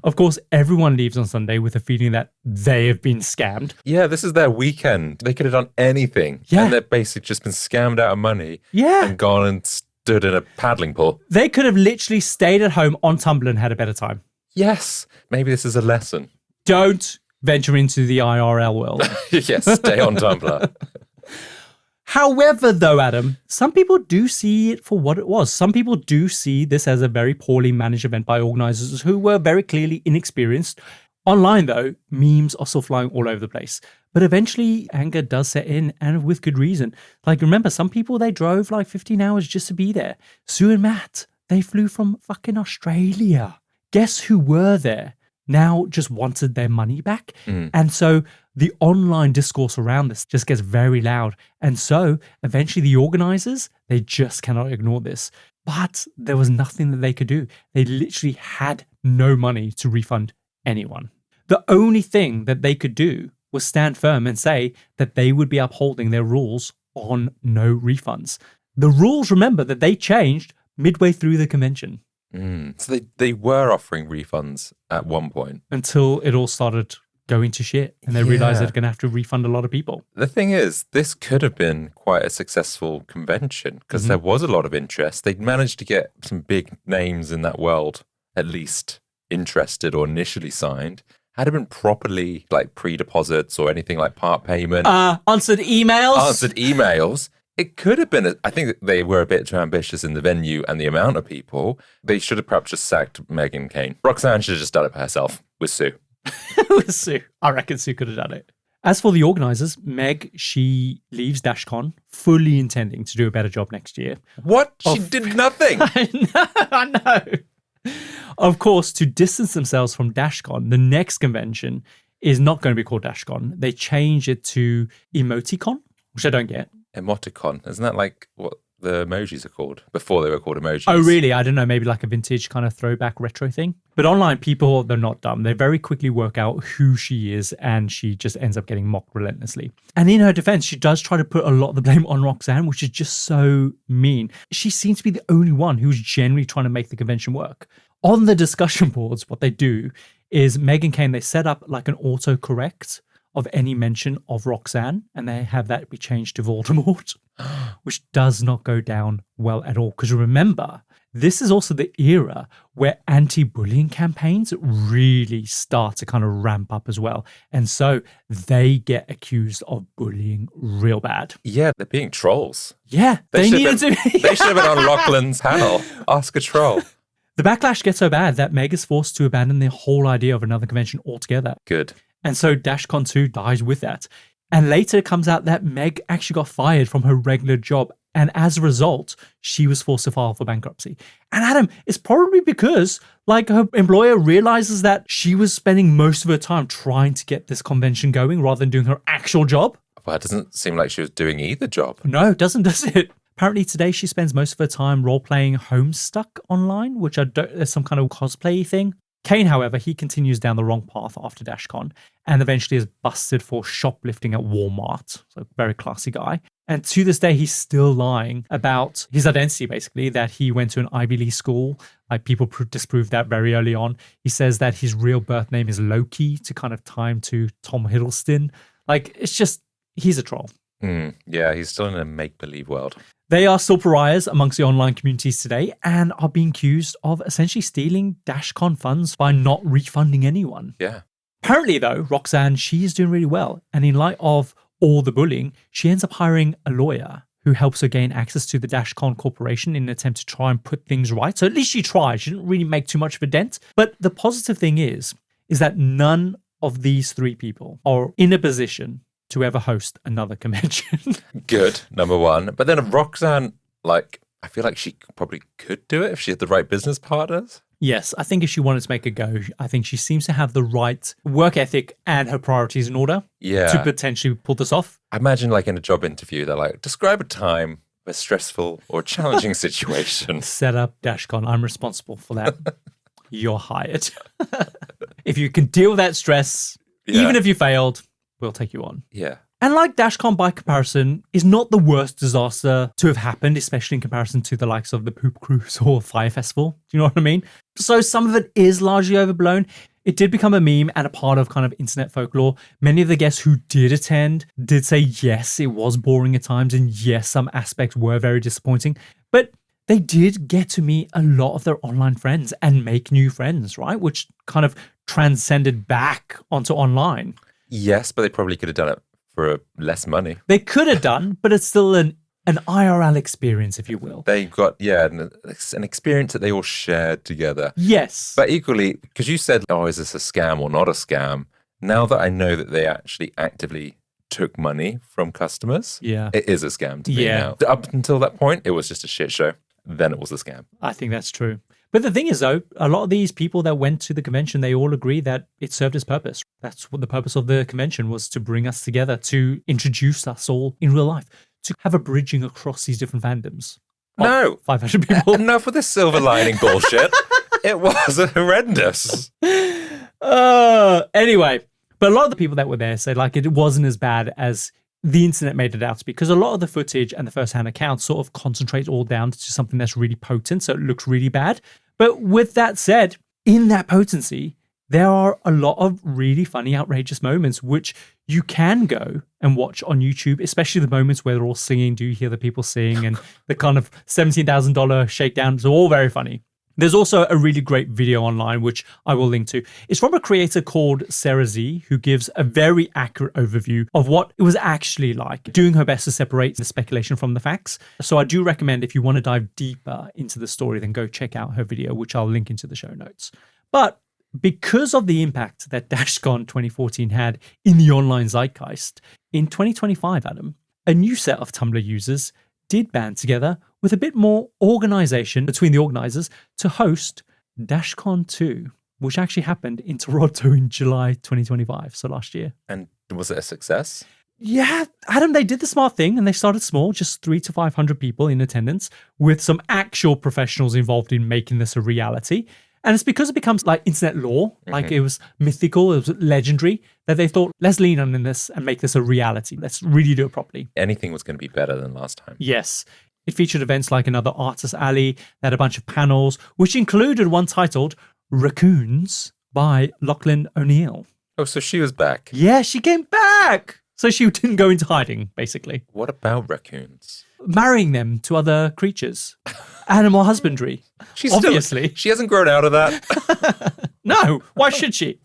Of course, everyone leaves on Sunday with a feeling that they have been scammed. Yeah, this is their weekend. They could have done anything. Yeah. And they've basically just been scammed out of money. Yeah. And gone and stood in a paddling pool. They could have literally stayed at home on Tumblr and had a better time. Yes. Maybe this is a lesson. Don't venture into the IRL world. Yes, stay on Tumblr. However, though, Adam, some people do see it for what it was. Some people do see this as a very poorly managed event by organizers who were very clearly inexperienced. Online, though, memes are still flying all over the place. But eventually, anger does set in, and with good reason. Like, remember, some people, they drove like 15 hours just to be there. Sue and Matt, they flew from fucking Australia. Guess who were there? Now just wanted their money back. And so the online discourse around this just gets very loud. And so eventually the organizers, they just cannot ignore this. But there was nothing that they could do. They literally had no money to refund anyone. The only thing that they could do was stand firm and say that they would be upholding their rules on no refunds. The rules, remember, that they changed midway through the convention. So they were offering refunds at one point. Until it all started going to shit and they realized they're going to have to refund a lot of people. The thing is, this could have been quite a successful convention because there was a lot of interest. They'd managed to get some big names in that world, at least interested or initially signed. Had it been properly like pre-deposits or anything like part payment. Answered emails. It could have been, I think they were a bit too ambitious in the venue and the amount of people. They should have perhaps just sacked Meg and Kane. Roxanne should have just done it by herself with Sue. With Sue. I reckon Sue could have done it. As for the organizers, Meg, she leaves DashCon fully intending to do a better job next year. What? She did nothing. I know. Of course, to distance themselves from DashCon, the next convention is not going to be called DashCon. They change it to Emoticon, which I don't get. Emoticon. Isn't that like what the emojis are called? Before they were called emojis. Oh, really? I don't know. Maybe like a vintage kind of throwback retro thing. But online people, they're not dumb. They very quickly work out who she is and she just ends up getting mocked relentlessly. And in her defense, she does try to put a lot of the blame on Roxanne, which is just so mean. She seems to be the only one who's genuinely trying to make the convention work. On the discussion boards, what they do is Meg and Kane, they set up like an autocorrect of any mention of Roxanne, and they have that be changed to Voldemort, which does not go down well at all. Because remember, this is also the era where anti-bullying campaigns really start to kind of ramp up as well. And so they get accused of bullying real bad. Yeah, they're being trolls. Yeah, they needed to be. They should have been on Lachlan's panel. Ask a troll. The backlash gets so bad that Meg is forced to abandon the whole idea of another convention altogether. Good. And so DashCon 2 dies with that. And later it comes out that Meg actually got fired from her regular job. And as a result, she was forced to file for bankruptcy. And Adam, it's probably because like her employer realizes that she was spending most of her time trying to get this convention going rather than doing her actual job. Well, it doesn't seem like she was doing either job. No, it doesn't, does it? Apparently today she spends most of her time role-playing Homestuck online, which there's some kind of cosplay thing. Kane, however, he continues down the wrong path after DashCon and eventually is busted for shoplifting at Walmart. So very classy guy. And to this day, he's still lying about his identity, basically, that he went to an Ivy League school. Like people disproved that very early on. He says that his real birth name is Loki to kind of tie him to Tom Hiddleston. Like, it's just, he's a troll. Yeah, he's still in a make-believe world. They are still pariahs amongst the online communities today and are being accused of essentially stealing DashCon funds by not refunding anyone. Yeah. Apparently, though, Roxanne, she's doing really well. And in light of all the bullying, she ends up hiring a lawyer who helps her gain access to the DashCon corporation in an attempt to try and put things right. So at least she tried. She didn't really make too much of a dent. But the positive thing is that none of these three people are in a position to ever host another convention. Good, number one. But then Roxanne, like, I feel like she probably could do it if she had the right business partners. Yes, I think if she wanted to make a go, I think she seems to have the right work ethic and her priorities in order to potentially pull this off. I imagine like in a job interview, they're like, describe a time, a stressful or challenging situation. Set up DashCon. I'm responsible for that. You're hired. If you can deal with that stress, even if you failed, we'll take you on. Yeah. And like DashCon by comparison is not the worst disaster to have happened, especially in comparison to the likes of the Poop Cruise or Fire Festival. Do you know what I mean? So some of it is largely overblown. It did become a meme and a part of kind of internet folklore. Many of the guests who did attend did say, yes, it was boring at times. And yes, some aspects were very disappointing. But they did get to meet a lot of their online friends and make new friends, right? Which kind of transcended back onto online. Yes, but they probably could have done it for less money. They could have done, but it's still an IRL experience, if you will. They got, an experience that they all shared together. Yes. But equally, because you said, oh, is this a scam or not a scam? Now that I know that they actually actively took money from customers, it is a scam to me now. Up until that point, it was just a shit show. Then it was a scam. I think that's true. But the thing is, though, a lot of these people that went to the convention, they all agree that it served its purpose. That's what the purpose of the convention was, to bring us together, to introduce us all in real life, to have a bridging across these different fandoms. No. 500 people. Enough with this silver lining bullshit. It was horrendous. Anyway, but a lot of the people that were there said like it wasn't as bad as the internet made it out to be, because a lot of the footage and the first-hand accounts sort of concentrate all down to something that's really potent, so it looks really bad. But with that said, in that potency, there are a lot of really funny, outrageous moments, which you can go and watch on YouTube, especially the moments where they're all singing. Do you hear the people sing? And the kind of $17,000 shakedown. It's all very funny. There's also a really great video online, which I will link to. It's from a creator called Sarah Z, who gives a very accurate overview of what it was actually like, doing her best to separate the speculation from the facts. So I do recommend, if you want to dive deeper into the story, then go check out her video, which I'll link into the show notes. But because of the impact that DashCon 2014 had in the online zeitgeist, in 2025, Adam, a new set of Tumblr users did band together with a bit more organization between the organizers to host DashCon 2, which actually happened in Toronto in July 2025, so last year. And was it a success? Yeah, Adam, they did the smart thing and they started small, just 300 to 500 people in attendance, with some actual professionals involved in making this a reality. And it's because it becomes like internet lore, like it was mythical, it was legendary, that they thought, let's lean on in this and make this a reality. Let's really do it properly. Anything was going to be better than last time. Yes. It featured events like another artist alley. They had a bunch of panels, which included one titled Raccoons by Lachlan O'Neill. Oh, so she was back. Yeah, she came back. So she didn't go into hiding, basically. What about raccoons? Marrying them to other creatures. Animal husbandry. Obviously. She hasn't grown out of that. No, why should she?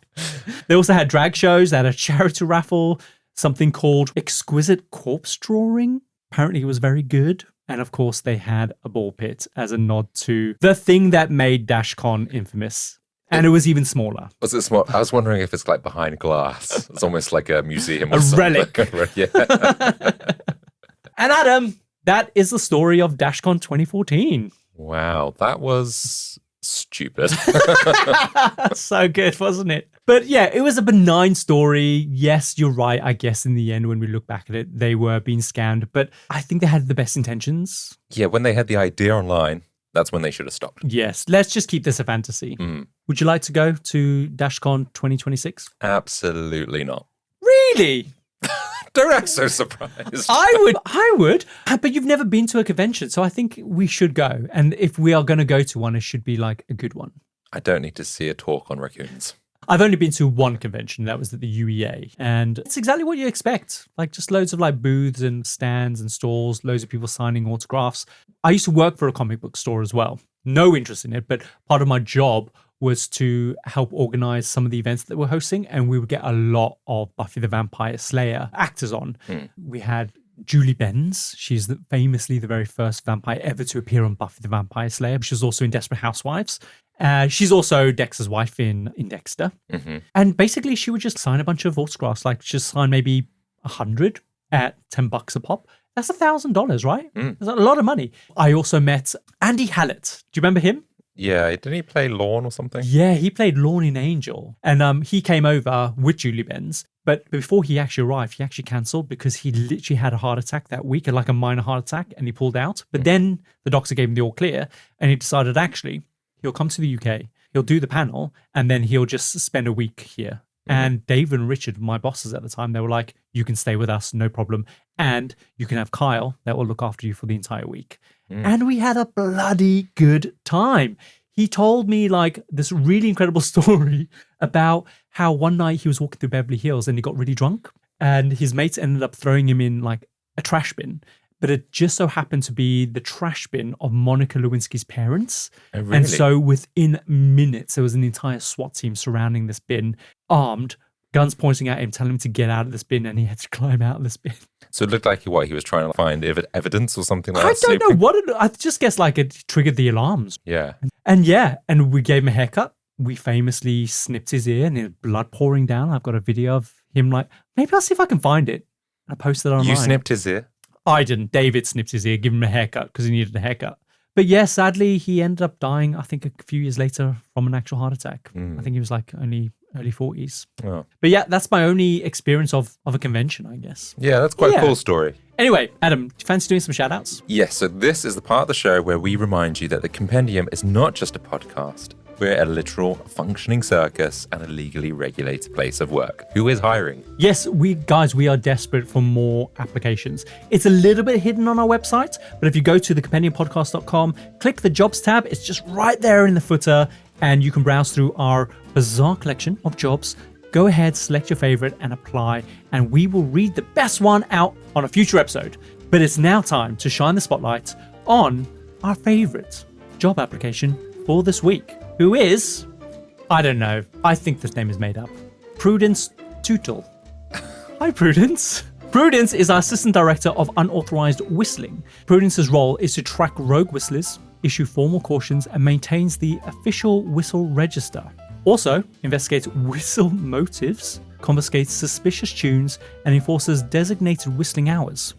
They also had drag shows. They had a charity raffle, something called Exquisite Corpse Drawing. Apparently it was very good. And of course, they had a ball pit as a nod to the thing that made DashCon infamous. And it was even smaller. Was it small? I was wondering if it's like behind glass. It's almost like a museum or A something. relic. Yeah. And Adam, that is the story of DashCon 2014. Wow, that was stupid. So good, wasn't it? But yeah, it was a benign story. Yes, you're right. I guess in the end, when we look back at it, they were being scammed. But I think they had the best intentions. Yeah, when they had the idea online, that's when they should have stopped. Yes, let's just keep this a fantasy. Would you like to go to DashCon 2026? Absolutely not. Really? Don't act so surprised. I would. But you've never been to a convention, so I think we should go. And if we are going to go to one, it should be like a good one. I don't need to see a talk on raccoons. I've only been to one convention. That was at the UEA. And it's exactly what you expect. Like just loads of like booths and stands and stalls, loads of people signing autographs. I used to work for a comic book store as well. No interest in it, but part of my job was to help organize some of the events that we're hosting. And we would get a lot of Buffy the Vampire Slayer actors on. We had Julie Benz. She's famously the very first vampire ever to appear on Buffy the Vampire Slayer. She was also in Desperate Housewives. She's also Dexter's wife in Dexter. And basically, she would just sign a bunch of autographs, like just sign maybe 100 at $10 a pop. That's $1,000, right? That's a lot of money. I also met Andy Hallett. Do you remember him? Yeah, didn't he play Lorne or something? Yeah, he played Lorne in Angel. And he came over with Julie Benz. But before he actually arrived, he actually cancelled because he literally had a heart attack that week, like a minor heart attack, and he pulled out. But then the doctor gave him the all clear, and he decided actually he'll come to the UK, he'll do the panel, and then he'll just spend a week here. And Dave and Richard, my bosses at the time, they were like, you can stay with us, no problem. And you can have Kyle that will look after you for the entire week. And we had a bloody good time. He told me like this really incredible story about how one night he was walking through Beverly Hills and he got really drunk. And his mates ended up throwing him in like a trash bin. But it just so happened to be the trash bin of Monica Lewinsky's parents. Oh, really? And so within minutes, there was an entire SWAT team surrounding this bin, armed, guns pointing at him, telling him to get out of this bin, and he had to climb out of this bin. So it looked like he was trying to find evidence or something like I that? don't know what I just guess like it triggered the alarms. Yeah. And we gave him a haircut. We famously snipped his ear and there's blood pouring down. I've got a video of him like, maybe I'll see if I can find it. And I posted it online. You snipped his ear? I didn't. David snipped his ear, give him a haircut because he needed a haircut. But yeah, sadly, he ended up dying, I think, a few years later from an actual heart attack. I think he was like only early 40s. Oh. But yeah, that's my only experience of a convention, I guess. Yeah, that's quite a cool story. Anyway, Adam, do you fancy doing some shout outs? Yes, so this is the part of the show where we remind you that the Compendium is not just a podcast. We're a literal functioning circus and a legally regulated place of work. Who is hiring? Yes, we are desperate for more applications. It's a little bit hidden on our website, but if you go to thecompendiumpodcast.com, click the jobs tab, it's just right there in the footer, and you can browse through our bizarre collection of jobs. Go ahead, select your favorite and apply, and we will read the best one out on a future episode. But it's now time to shine the spotlight on our favorite job application for this week, who is, I don't know, I think this name is made up, Prudence Tootle. Hi, Prudence. Prudence is our assistant director of unauthorized whistling. Prudence's role is to track rogue whistlers, issue formal cautions, and maintains the official whistle register. Also, investigates whistle motives, confiscates suspicious tunes, and enforces designated whistling hours.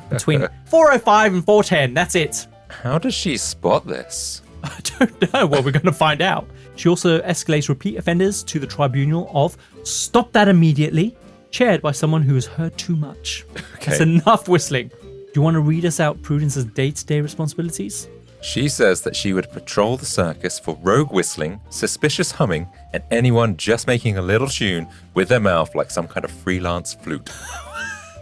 Between 4:05 and 4:10, that's it. How does she spot this? I don't know. Well, we're going to find out. She also escalates repeat offenders to the tribunal of Stop That Immediately, chaired by someone who has heard too much. Okay. That's enough whistling. Do you want to read us out Prudence's day-to-day responsibilities? She says that she would patrol the circus for rogue whistling, suspicious humming, and anyone just making a little tune with their mouth like some kind of freelance flute.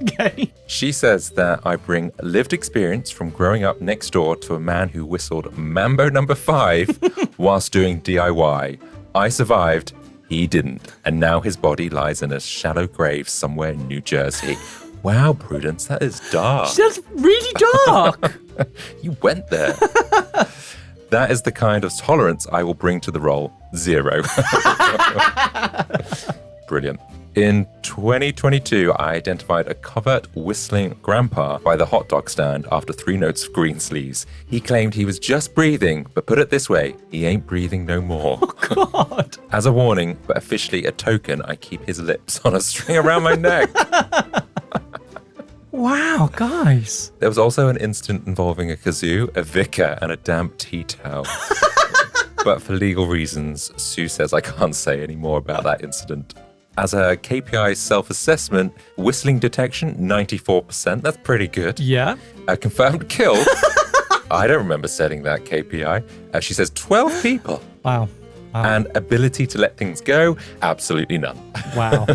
Okay. She says that I bring lived experience from growing up next door to a man who whistled Mambo number 5 whilst doing DIY. I survived, he didn't, and now his body lies in a shallow grave somewhere in New Jersey. Wow, Prudence, that is dark. That's really dark. You went there. That is the kind of tolerance I will bring to the role. 0. Brilliant. In 2022, I identified a covert whistling grandpa by the hot dog stand after 3 notes of green sleeves. He claimed he was just breathing, but put it this way, he ain't breathing no more. Oh, God. As a warning, but officially a token, I keep his lips on a string around my neck. Wow, guys. There was also an incident involving a kazoo, a vicar, and a damp tea towel. But for legal reasons, Sue says I can't say any more about that incident. As a KPI self-assessment, whistling detection, 94%. That's pretty good. Yeah. A confirmed kill. I don't remember setting that KPI. She says 12 people. Wow. And ability to let things go, absolutely none. Wow.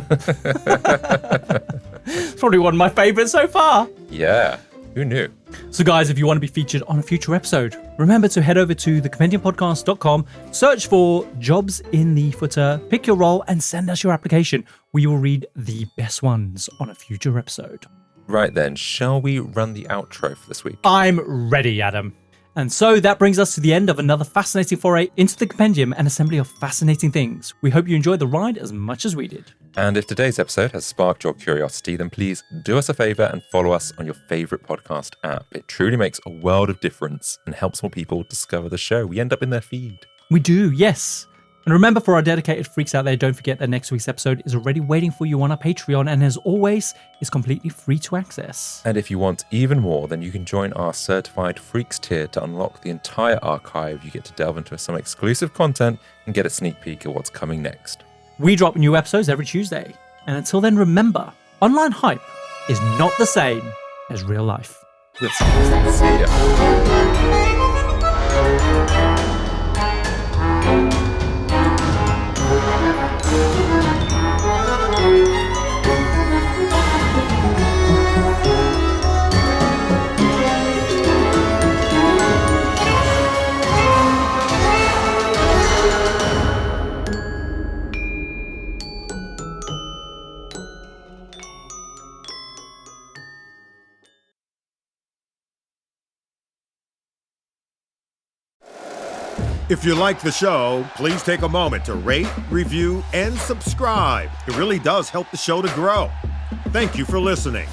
It's probably one of my favorites so far. Yeah. Who knew? So guys, if you want to be featured on a future episode, remember to head over to thecompendiumpodcast.com, search for jobs in the footer, pick your role and send us your application. We will read the best ones on a future episode. Right then, shall we run the outro for this week? I'm ready, Adam. And so that brings us to the end of another fascinating foray into the compendium and assembly of fascinating things. We hope you enjoyed the ride as much as we did. And if today's episode has sparked your curiosity, then please do us a favor and follow us on your favorite podcast app. It truly makes a world of difference and helps more people discover the show. We end up in their feed. We do, yes. And remember, for our dedicated freaks out there, don't forget that next week's episode is already waiting for you on our Patreon, and as always, is completely free to access. And if you want even more, then you can join our Certified Freaks tier to unlock the entire archive. You get to delve into some exclusive content and get a sneak peek at what's coming next. We drop new episodes every Tuesday. And until then, remember, online hype is not the same as real life. We'll see ya. If you like the show, please take a moment to rate, review, and subscribe. It really does help the show to grow. Thank you for listening.